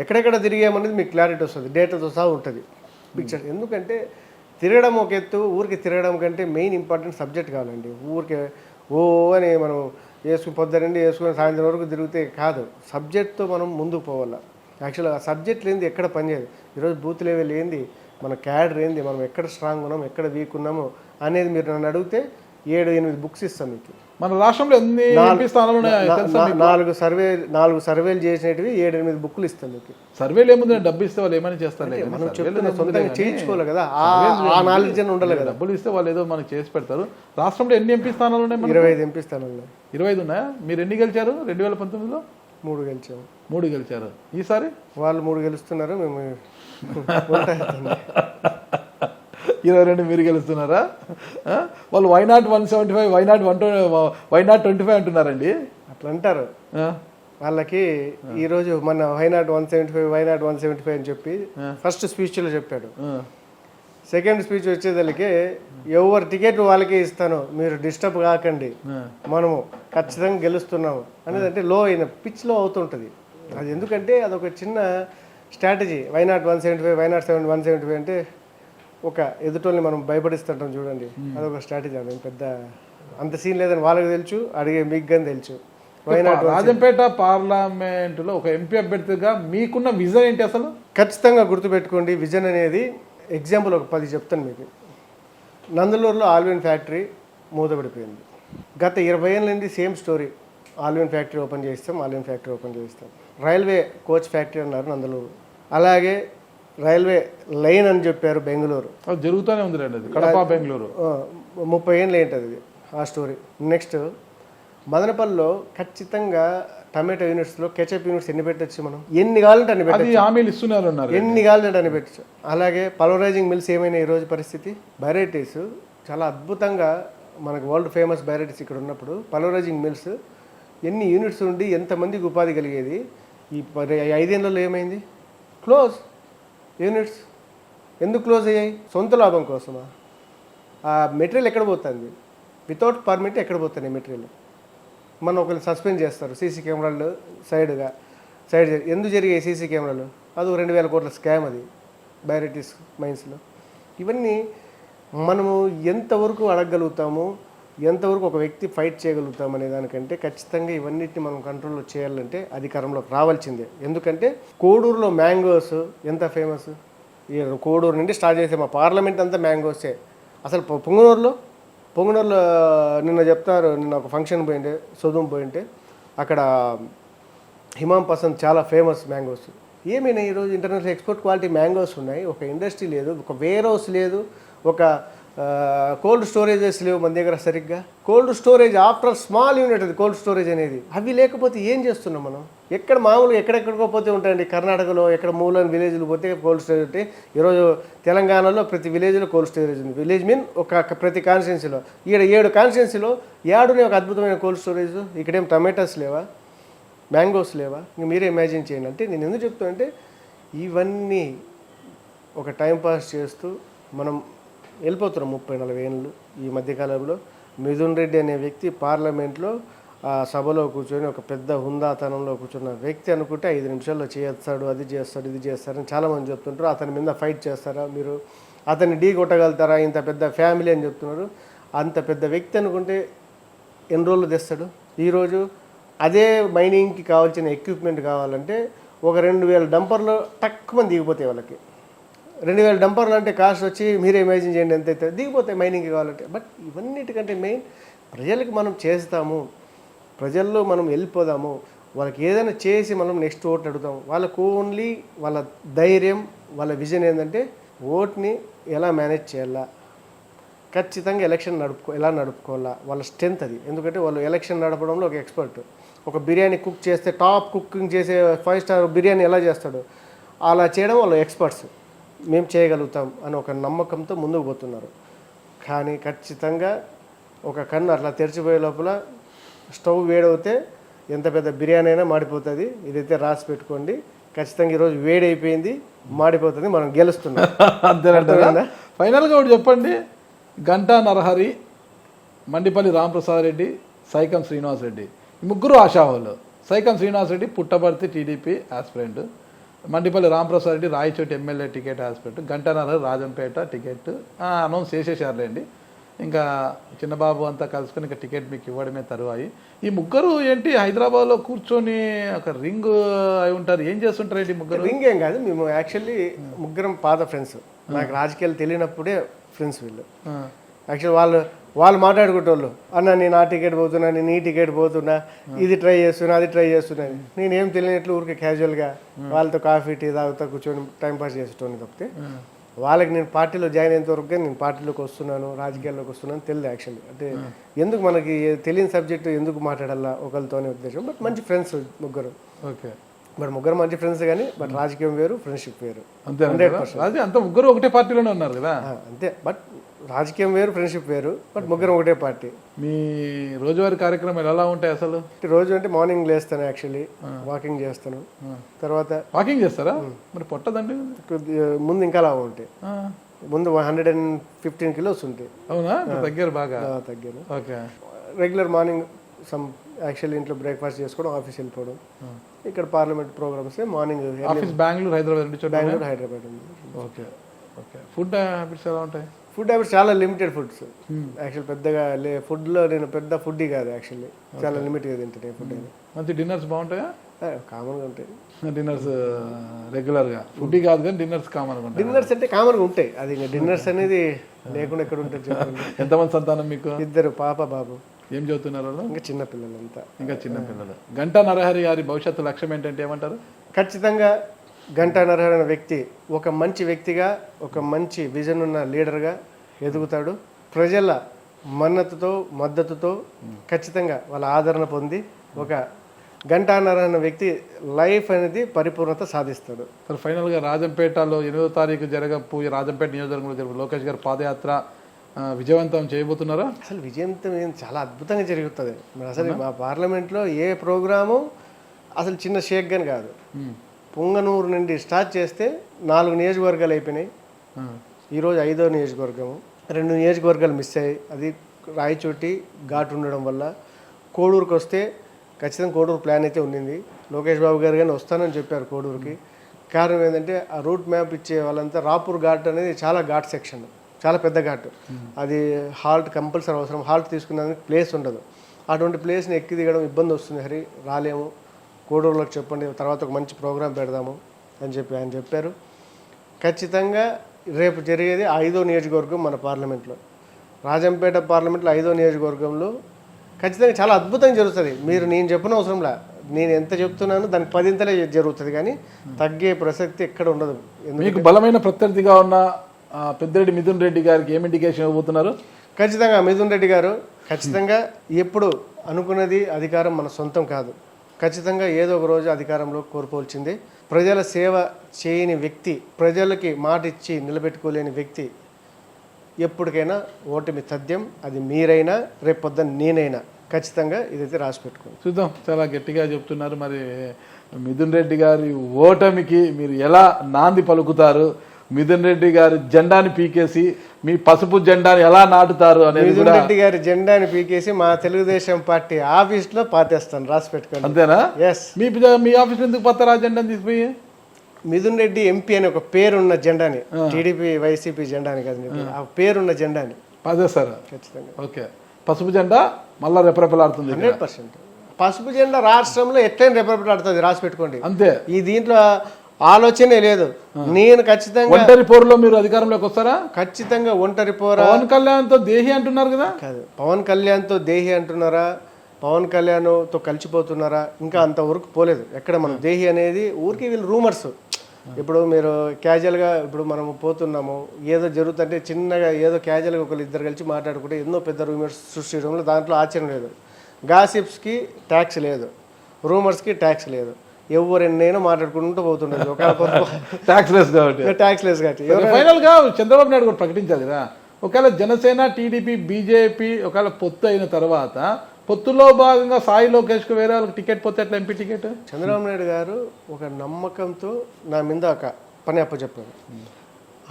ఎక్కడెక్కడ తిరిగామనేది మీకు క్లారిటీ వస్తుంది, డేటాతో సహా ఉంటుంది పిక్చర్. ఎందుకంటే తిరగడం ఒక ఎత్తు, ఊరికి తిరగడం కంటే మెయిన్ ఇంపార్టెంట్ సబ్జెక్ట్ కావాలండి. ఊరికే అని మనం పొద్దునండి వేసుకొని సాయంత్రం వరకు తిరిగితే కాదు. సబ్జెక్ట్తో మనం ముందుకు పోవాలి. యాక్చువల్గా ఆ సబ్జెక్ట్ లేనిది ఎక్కడ పనిచేయదు. ఈరోజు బూత్ లెవెల్ ఏంది, మన క్యాడర్ ఏంది, మనం ఎక్కడ స్ట్రాంగ్ ఉన్నాము, ఎక్కడ వీక్ ఉన్నాము అనేది మీరు నన్ను అడిగితే 7-8 బుక్స్ ఇస్తాం మీకు. మన రాష్ట్రంలో ఎన్ని స్థానాలు 4 సర్వేలు చేసినవి 7-8 బుక్లు ఇస్తాం మీకు. సర్వేలు ఏముంది, డబ్బు ఇస్తే వాళ్ళు ఏమైనా చేస్తారు, మనం చెప్తున్నా సొంతంగా చేయించుకోవాలి కదా, ఆ నాలెడ్జ్ అని ఉండాలి కదా. డబ్బులు ఇస్తే వాళ్ళు ఏదో మనకు చేసి పెడతారు. రాష్ట్రంలో ఎన్ని ఎంపీ స్థానాలు ఉన్నాయి? 25 ఎంపీ స్థానాలు ఉన్నాయి. 25 ఉన్నాయా? మీరు ఎన్ని గెలిచారు 2019లో? 3 గెలిచాము. 3 గెలిచారు. ఈసారి వాళ్ళు 3 గెలుస్తున్నారు, మేము 22 మీరు గెలుస్తున్నారా? వాళ్ళు వైనాట్ 175, వైనాట్ 25 అంటున్నారండి. అట్లా అంటారు. వాళ్ళకి ఈరోజు మన వైనాట్ 175, వైనాట్ 175 అని చెప్పి ఫస్ట్ స్పీచ్లో చెప్పాడు. సెకండ్ స్పీచ్ వచ్చేదానికి ఎవరు టికెట్ వాళ్ళకే ఇస్తాను, మీరు డిస్టర్బ్ కాకండి, మనము ఖచ్చితంగా గెలుస్తున్నాము అనేది. అంటే లో అయిన పిచ్లో అవుతుంటుంది అది. ఎందుకంటే అదొక చిన్న స్ట్రాటజీ. వైనాట్ 175, వైనాట్ 175 అంటే ఒక ఎదుటోళ్ళని మనం భయపడిస్తుంటాం చూడండి, అదొక స్ట్రాటజీ. అది పెద్ద అంత సీన్ లేదని వాళ్ళకి తెలుసు, అడిగే మీకు కానీ తెలుసు. వైనాట్ రాజంపేట పార్లమెంటులో ఒక ఎంపీ అభ్యర్థిగా మీకున్న విజన్ ఏంటి అసలు? ఖచ్చితంగా గుర్తుపెట్టుకోండి. విజన్ అనేది ఎగ్జాంపుల్ ఒక 10 చెప్తాను మీకు. నందలూరులో ఆల్విన్ ఫ్యాక్టరీ మూతపడిపోయింది. గత 20 ఏళ్ళ నుండి same story. Allwyn factory open చేయిస్తాం. రైల్వే కోచ్ ఫ్యాక్టరీ అన్నారు నందలూరు. అలాగే రైల్వే లైన్ అని చెప్పారు బెంగళూరు. జరుగుతూనే ఉంది కడప బెంగళూరు. 30 ఏళ్ళు ఏంటది ఆ స్టోరీ. నెక్స్ట్ మదనపల్లిలో ఖచ్చితంగా టమాటో యూనిట్స్లో కెచప్ యూనిట్స్ ఎన్ని పెట్టచ్చు, మనం ఎన్ని కావాలంటే అన్ని పెట్టచ్చు. హామీలు ఇస్తున్నారు, ఎన్ని కావాలంటే అన్ని పెట్టచ్చు. అలాగే పల్వరైజింగ్ మిల్స్ ఏమైనా ఈరోజు పరిస్థితి. బైరైటీస్ చాలా అద్భుతంగా మనకు వరల్డ్ ఫేమస్ బైరైటీస్ ఇక్కడ ఉన్నప్పుడు పల్వరైజింగ్ మిల్స్ ఎన్ని యూనిట్స్ ఉండి ఎంతమందికి ఉపాధి కలిగేది. ఈ 5 ఏళ్లలో ఏమైంది? Close units. ఎందుకు క్లోజ్ అయ్యాయి? సొంత లాభం కోసమా? ఆ మెటీరియల్ ఎక్కడ పోతుంది? వితౌట్ పర్మిట్ ఎక్కడ పోతుంది మెటీరియల్? మనం ఒకరిని సస్పెండ్ చేస్తారు. సీసీ కెమెరాలు సైడ్ ఎందుకు జరిగాయి సీసీ కెమెరాలు? అది 2,000 కోట్ల స్కామ్ అది బైరైటీస్ మైన్స్లో. ఇవన్నీ మనము ఎంతవరకు అడగగలుగుతాము, ఎంతవరకు ఒక వ్యక్తి ఫైట్ చేయగలుగుతాం అనే దానికంటే ఖచ్చితంగా ఇవన్నిటిని మనం కంట్రోల్లో చేయాలంటే అధికారంలోకి రావాల్సిందే. ఎందుకంటే కోడూరులో మ్యాంగోస్ ఎంత ఫేమస్. కోడూరు నుండి స్టార్ట్ చేసే మా పార్లమెంట్ అంతా మ్యాంగోసే. అసలు పొంగనూరులో పొంగనూరులో నిన్న చెప్తారు, నిన్న ఒక ఫంక్షన్ పోయింటే సొదుం పోయింటే అక్కడ హిమాం పసంద్ చాలా ఫేమస్ మ్యాంగోస్. ఏమైనా ఈరోజు ఇంటర్నేషనల్ ఎక్స్పోర్ట్ క్వాలిటీ మ్యాంగోస్ ఉన్నాయి, ఒక ఇండస్ట్రీ లేదు, ఒక వేర్ హౌస్ లేదు, ఒక కోల్డ్ స్టోరేజెస్ లేవు మన దగ్గర సరిగ్గా. Cold storage after small unit అది కోల్డ్ స్టోరేజ్ అనేది. అవి లేకపోతే ఏం చేస్తున్నాం మనం? ఎక్కడ మామూలుగా ఎక్కడెక్కడికో పోతే ఉంటాయండి, కర్ణాటకలో ఎక్కడ మూలని విలేజ్లు పోతే కోల్డ్ స్టోరేజ్ ఉంటే, ఈరోజు తెలంగాణలో ప్రతి విలేజ్లో కోల్డ్ స్టోరేజ్ ఉంది. విలేజ్ మీన్ ప్రతి కాన్స్టిట్యున్సీలో, 7 కాన్స్టిట్యున్సీలో ఏడునే ఒక అద్భుతమైన కోల్డ్ స్టోరేజ్. ఇక్కడేం టమాటాస్ లేవా, మ్యాంగోస్ లేవా? ఇంక మీరే ఇమాజిన్ చేయండి. అంటే నేను ఎందుకు చెప్తాను అంటే ఇవన్నీ ఒక టైంపాస్ చేస్తూ మనం వెళ్ళిపోతున్నాం 30-40 ఏళ్ళు. ఈ మధ్యకాలంలో మిథున్ రెడ్డి అనే వ్యక్తి పార్లమెంట్లో ఆ సభలో కూర్చొని ఒక పెద్ద హుందాతనంలో కూర్చున్న వ్యక్తి అనుకుంటే 5 నిమిషాల్లో చేస్తాడు, అది చేస్తాడు, ఇది చేస్తారని చాలామంది చెప్తుంటారు. అతని మీద ఫైట్ చేస్తారా మీరు, అతన్ని ఢీ కొట్టగలుగుతారా, ఇంత పెద్ద ఫ్యామిలీ అని చెప్తున్నారు. అంత పెద్ద వ్యక్తి అనుకుంటే ఎన్ని రోజులు తెస్తాడు? ఈరోజు అదే మైనింగ్కి కావాల్సిన ఎక్విప్మెంట్ కావాలంటే ఒక 2000 డంపర్లు టక్కుమని దిగిపోతాయి వాళ్ళకి. 2000 డంపర్లు అంటే కాస్ట్ వచ్చి మీరే ఇమాజిన్ చేయండి ఎంత అయితే దిగిపోతాయి మైనింగ్కి కావాలంటే. బట్ ఇవన్నిటికంటే మెయిన్ ప్రజలకు మనం చేస్తాము, ప్రజల్లో మనం వెళ్ళిపోదాము, వాళ్ళకి ఏదైనా చేసి మనం నెక్స్ట్ ఓట్ అడుగుతాం. వాళ్ళకు ఓన్లీ వాళ్ళ ధైర్యం, వాళ్ళ విజన్ ఏంటంటే ఓట్ని ఎలా మేనేజ్ చేయాలా, ఖచ్చితంగా ఎలక్షన్ ఎలా నడుపుకోవాలా, వాళ్ళ స్ట్రెంత్ అది. ఎందుకంటే వాళ్ళు ఎలక్షన్ నడపడంలో ఒక ఎక్స్పర్ట్. ఒక బిర్యానీ కుక్ చేస్తే టాప్ కుకింగ్ చేసే 5 స్టార్ బిర్యానీ ఎలా చేస్తాడు అలా చేయడం వాళ్ళు ఎక్స్పర్ట్స్. మేము చేయగలుగుతాం అని ఒక నమ్మకంతో ముందుకు పోతున్నారు. కానీ ఖచ్చితంగా ఒక కన్ను అట్లా తెరిచిపోయే లోపల స్టవ్ వేడవుతే ఎంత పెద్ద బిర్యానీ అయినా మాడిపోతుంది. ఇదైతే రాసి పెట్టుకోండి. ఖచ్చితంగా ఈరోజు వేడైపోయింది, మాడిపోతుంది, మనం గెలుస్తున్నాం. అంతేనంటారా? ఫైనల్గా ఒకటి చెప్పండి, గంటా నరహరి, మండిపల్లి రామప్రసాద్ రెడ్డి, సైకం శ్రీనివాస్ రెడ్డి, ఈ ముగ్గురు ఆశావాళ్ళు. Saikam Srinivas Reddy Puttaparthi TDP aspirant, Mandipalli Ramaprasad Reddy Rayachoti MLA ticket aspirant, Ganta Narahari Rajampet ticket announce చేసేసారులేండి. ఇంకా చిన్నబాబు అంతా కలుసుకొని ఇంకా టికెట్ మీకు ఇవ్వడమే తరువాయి. ఈ ముగ్గురు ఏంటి హైదరాబాద్లో కూర్చొని ఒక రింగ్ అయి ఉంటారు, ఏం చేస్తుంటారు ఏంటి ముగ్గురు? రింగ్ ఏం కాదు, మేము యాక్చువల్లీ ముగ్గురం పాత ఫ్రెండ్స్. నాకు రాజకీయాలు తెలియనప్పుడే ఫ్రెండ్స్ వీళ్ళు. యాక్చువల్ వాళ్ళు మాట్లాడుకుంటోళ్ళు, అన్న నేను ఆ టికెట్ పోతున్నా, నేను ఈ టికెట్ పోతున్నా, ఇది ట్రై చేస్తున్నా, అది ట్రై చేస్తున్నా. నేనేం తెలియనట్లు ఊరికి క్యాజువల్గా వాళ్ళతో కాఫీ టీ తాగుతా కూర్చొని టైంపాస్ చేసేటోని తప్పితే వాళ్ళకి నేను పార్టీలో జాయిన్ అయినంత వరకు నేను పార్టీలోకి వస్తున్నాను, రాజకీయాల్లోకి వస్తున్నాను తెలియదు. యాక్చువల్లీ అంటే ఎందుకు మనకి తెలియని సబ్జెక్టు ఎందుకు మాట్లాడాలా ఒకరితోనే ఉద్దేశం. బట్ మంచి ఫ్రెండ్స్ ముగ్గురు. ఓకే, బట్ ముగ్గురు మంచి ఫ్రెండ్స్ కానీ బట్ రాజకీయం వేరు, ఫ్రెండ్షిప్ వేరు. అంతే 100%. అంతా ముగ్గురు ఒకటే పార్టీలోనే ఉన్నారు కదా. అంతే, బట్ రాజకీయం వేరు, ఫ్రెండ్షిప్ వేరు, బట్ ముగ్గురు ఒకటే పార్టీ. మీ రోజువారీ కార్యక్రమాలు ఎలా ఉంటాయి అసలు? రోజు అంటే మార్నింగ్ లేస్తాను, యాక్చువల్లీ వాకింగ్ చేస్తాను. తర్వాత వాకింగ్ చేస్తారా? మరి పొట్టదండి ముందు ఇంకా లావు ఉంటాయి, ముందు 115 కిలోస్ ఉంటాయి. అవునా? తగ్గారు బాగా? తగ్గాను. ఓకే. రెగ్యులర్ మార్నింగ్ యాక్చువల్లీ ఇంట్లో బ్రేక్ఫాస్ట్ చేసుకోవడం, ఆఫీస్ వెళ్ళిపోవడం. ఇక్కడ parliament programs morning. Office Bengaluru, Hyderabad? Bengaluru, Hyderabad ఉంది. Okay okay. ఫుడ్ హ్యాబిట్స్ ఎలా ఉంటాయి? ఫుడ్ హ్యాబిట్స్ చాలా లిమిటెడ్ ఫుడ్స్. యాక్చువల్ పెద్దగా ఫుడ్లో నేను పెద్ద ఫుడ్ కాదు, యాక్చువల్లీ చాలా లిమిట్గా తింటాను ఫుడ్. మంచి డిన్నర్స్ బాగుంటాయా? కామన్గా ఉంటాయి డిన్నర్స్ రెగ్యులర్గా. ఫుడ్ కాదు కానీ డిన్నర్స్ కామన్గా ఉంటాయి. డిన్నర్స్ అంటే కామన్గా ఉంటాయి. అది ఇంకా డిన్నర్స్ అనేది లేకుండా ఎక్కడ ఉంటుంది చెప్పండి. ఎంతమంది సంతానం మీకు? 2 పాప బాబు. ఏం చదువుతున్నారు వాళ్ళు? ఇంకా చిన్నపిల్లలు అంతా. ఇంకా చిన్నపిల్లలు. గంటా నరహరి గారి భవిష్యత్తు లక్ష్యం ఏంటంటే ఏమంటారు? ఖచ్చితంగా గంటా నరహరి అనే వ్యక్తి ఒక మంచి వ్యక్తిగా, ఒక మంచి విజన్ ఉన్న లీడర్గా ఎదుగుతాడు. ప్రజల మద్దతుతో ఖచ్చితంగా వాళ్ళ ఆదరణ పొంది ఒక గంటా నరహరి అనే వ్యక్తి లైఫ్ అనేది పరిపూర్ణత సాధిస్తాడు. సార్ ఫైనల్గా రాజంపేటలో 8వ తారీఖు జరగబోయే రాజంపేట నియోజకవర్గంలో జరుగు లోకేష్ గారు పాదయాత్ర విజయవంతం చేయబోతున్నారా? అసలు విజయవంతం చాలా అద్భుతంగా జరుగుతుంది. మరి అసలు మా పార్లమెంట్లో ఏ ప్రోగ్రాము అసలు చిన్న షేక్ గాని కాదు. పొంగనూరు నుండి స్టార్ట్ చేస్తే 4 నియోజకవర్గాలు అయిపోయినాయి. ఈరోజు 5వ నియోజకవర్గము. 2 నియోజకవర్గాలు మిస్ అయ్యాయి. అది రాయచోటి ఘాట్ ఉండడం వల్ల. కోడూరుకి వస్తే ఖచ్చితంగా కోడూరు ప్లాన్ అయితే ఉండింది. లోకేష్ బాబు గారు కానీ వస్తానని చెప్పారు కోడూరుకి. కారణం ఏంటంటే ఆ రూట్ మ్యాప్ ఇచ్చే వాళ్ళంతా రాపూర్ ఘాట్ అనేది చాలా ఘాట్ సెక్షన్, చాలా పెద్ద ఘాట్. అది హాల్ట్ కంపల్సరీ అవసరం. హాల్ట్ తీసుకునేందుకు ప్లేస్ ఉండదు. అటువంటి ప్లేస్ని ఎక్కి దిగడం ఇబ్బంది వస్తుంది. హరి రాలేము, కోడూరులోకి చెప్పండి, తర్వాత ఒక మంచి ప్రోగ్రాం పెడదాము అని చెప్పి ఆయన చెప్పారు. ఖచ్చితంగా రేపు జరిగేది 5వ నియోజకవర్గం మన పార్లమెంట్లో. రాజంపేట పార్లమెంట్లో 5వ నియోజకవర్గంలో ఖచ్చితంగా చాలా అద్భుతంగా జరుగుతుంది. మీరు నేను చెప్పిన అవసరంలా, నేను ఎంత చెప్తున్నానో దానికి 10ఇంతలే జరుగుతుంది, కానీ తగ్గే ప్రసక్తి ఎక్కడ ఉండదు. మీకు బలమైన ప్రత్యర్థిగా ఉన్న పెద్దిరెడ్డి మిథున్ రెడ్డి గారికి ఏం ఇండికేషన్ ఇవ్వబోతున్నారు? ఖచ్చితంగా మిథున్ రెడ్డి గారు ఖచ్చితంగా ఎప్పుడు అనుకున్నది అధికారం మన సొంతం కాదు, ఖచ్చితంగా ఏదో ఒక రోజు అధికారంలో కోల్పోల్సిందే. ప్రజల సేవ చేయని వ్యక్తి, ప్రజలకి మాట ఇచ్చి నిలబెట్టుకోలేని వ్యక్తి ఎప్పటికైనా ఓటమి తథ్యం. అది మీరైనా రేపు పొద్దున్న నేనైనా ఖచ్చితంగా ఇదైతే రాసి పెట్టుకోండి. చూద్దాం, చాలా గట్టిగా చెప్తున్నారు. మరి మిథున్ రెడ్డి గారి ఓటమికి మీరు ఎలా నాంది పలుకుతారు, మిథున్ రెడ్డి గారి జెండాని పీకేసి మీ పసుపు జెండాని ఎలా నాటుతారు అనేది మిథున్ రెడ్డి గారి జెండాని పీకేసి మా తెలుగుదేశం పార్టీ ఆఫీస్లో పాతేస్తాను, రాసి పెట్టుకోండి. అంతేనా? ఎస్. మీ ఆఫీస్ ఎందుకు పత్తారు ఆ జెండాని తీసిపోయి? మిథున్ రెడ్డి ఎంపీ అని ఒక పేరున్న జెండాని, టీడీపీ వైసీపీ జెండాని కాదు, ఆ పేరున్న జెండాని పాదేస్తారా? ఖచ్చితంగా. ఓకే, పసుపు జెండా మళ్ళా రెపరెపలాడుతుంది. 100% పసుపు జెండా రాష్ట్రంలో ఎట్లయినా రెపరెపలాడుతుంది, రాసి పెట్టుకోండి. అంతే, ఈ దీంట్లో ఆలోచనే లేదు. నేను ఖచ్చితంగా ఒంటరి పోరులో మీరు అధికారంలోకి వస్తారా? ఖచ్చితంగా ఒంటరి పోరా. పవన్ కళ్యాణ్తో దేహి అంటున్నారు కదా? కాదు, పవన్ కళ్యాణ్తో దేహి అంటున్నారా, పవన్ కళ్యాణ్తో కలిసిపోతున్నారా, ఇంకా అంతవరకు పోలేదు ఎక్కడ. మనం దేహి అనేది ఊరికి వీళ్ళు రూమర్స్. ఇప్పుడు మీరు క్యాజువల్గా ఇప్పుడు మనము పోతున్నాము, ఏదో జరుగుతుంటే చిన్నగా ఏదో క్యాజువల్గా ఒకళ్ళు ఇద్దరు కలిసి మాట్లాడుకుంటే ఎన్నో పెద్ద రూమర్స్ సృష్టించడంలో దాంట్లో ఆశ్చర్యం లేదు. గాసిప్స్కి ట్యాక్స్ లేదు, రూమర్స్కి ట్యాక్స్ లేదు. ఎవరెన్నైనా మాట్లాడుకుంటూ పోతుండదు ట్యాక్స్ లెస్ కాబట్టి. ట్యాక్స్ లెస్ కాబట్టి ఫైనల్ గా చంద్రబాబు నాయుడు కూడా ప్రకటించారు కదా, ఒకవేళ జనసేన టీడీపీ బీజేపీ ఒకవేళ పొత్తు అయిన తర్వాత పొత్తులో భాగంగా సాయి లోకేష్కి వేరే వాళ్ళకి టికెట్ పోతే ఎట్లా ఎంపీ టికెట్? చంద్రబాబు నాయుడు గారు ఒక నమ్మకంతో నా మీద ఒక పని అప్పచెప్పాడు.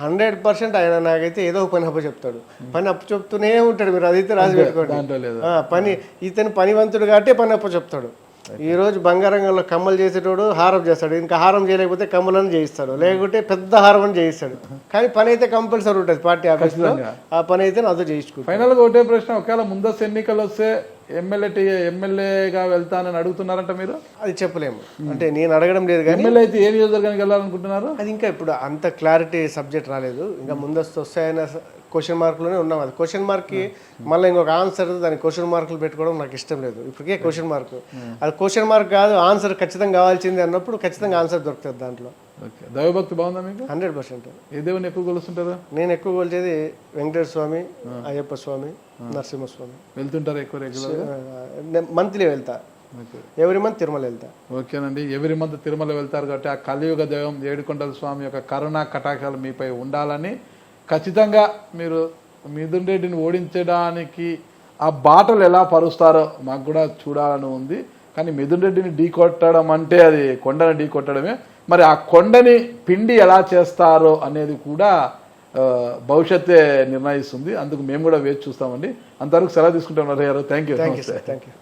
100% ఆయన నాకైతే ఏదో ఒక పని అప్పచెప్తాడు. పని అప్పచెప్తూనే ఉంటాడు. మీరు అదైతే రాసి పెట్టుకోండి. పని ఇతను పనివంతుడు కాబట్టి పని అప్పచెప్తాడు. ఈ రోజు బంగారంగంలో కమ్మలు చేసేటోడు హారం చేస్తాడు, ఇంకా హారం చేయలేకపోతే కమ్మలను చేయిస్తాడు, లేకుంటే పెద్ద హారం అని చేయిస్తాడు. కానీ పని అయితే కంపల్సరీ ఉంటుంది పార్టీ ఆఫీస్లో, ఆ పని అయితే నాతో చేయించుకుంటాను. ఫైనల్గా ఒకటే ప్రశ్న, ఒకవేళ ముందస్తు ఎన్నికలు వస్తే ఎమ్మెల్యేగా వెళ్తానని అడుగుతున్నారంట మీరు? అది చెప్పలేము, అంటే నేను అడగడం లేదు. కానీ ఎమ్మెల్యే అయితే ఏ నియోజకవర్గానికి వెళ్ళాలనుకుంటున్నారు? అది ఇంకా ఇప్పుడు అంత క్లారిటీ సబ్జెక్ట్ రాలేదు. ఇంకా ముందస్తు వస్తాయన్న క్వశ్చన్ మార్క్లోనే ఉన్నాం. అది క్వశ్చన్ మార్క్కి మళ్ళీ ఇంకొక ఆన్సర్ దానికి క్వశ్చన్ మార్కులు పెట్టుకోవడం నాకు ఇష్టం లేదు. ఇప్పటికే క్వశ్చన్ మార్క్, అది క్వశ్చన్ మార్క్ కాదు, ఆన్సర్ ఖచ్చితంగా కావాల్సింది అన్నప్పుడు ఖచ్చితంగా ఆన్సర్ దొరుకుతుంది దాంట్లో. ఓకే, దైవభక్తి బాగుందా మీకు? 100%. ఏ దేవుని ఎక్కువ కొలుస్తుంటారా? నేను ఎక్కువ కొలిచేది వెంకటేశ్వర స్వామి, అయ్యప్ప స్వామి, నరసింహస్వామి. వెళ్తుంటారా ఎక్కువ రెగ్యులర్గా? మంత్లీ వెళ్తా, ఎవ్రీ మంత్ తిరుమల వెళ్తా. ఓకేనండి, ఎవ్రీ మంత్ తిరుమల వెళ్తారు కాబట్టి ఆ కలియుగ దైవం ఏడుకొండల స్వామి యొక్క కరుణా కటాక్షాలు మీపై ఉండాలని, ఖచ్చితంగా మీరు మిథున్ రెడ్డిని ఓడించడానికి ఆ బాటలు ఎలా పరుస్తారో మాకు కూడా చూడాలని ఉంది. కానీ మిథున్ రెడ్డిని ఢీ కొట్టడం అంటే అది కొండని ఢీ కొట్టడమే. మరి ఆ కొండని పిండి ఎలా చేస్తారో అనేది కూడా భవిష్యత్తే నిర్ణయిస్తుంది. అందుకు మేము కూడా వేచి చూస్తామండి. అంతవరకు సెలవు తీసుకుంటాం. Thank you.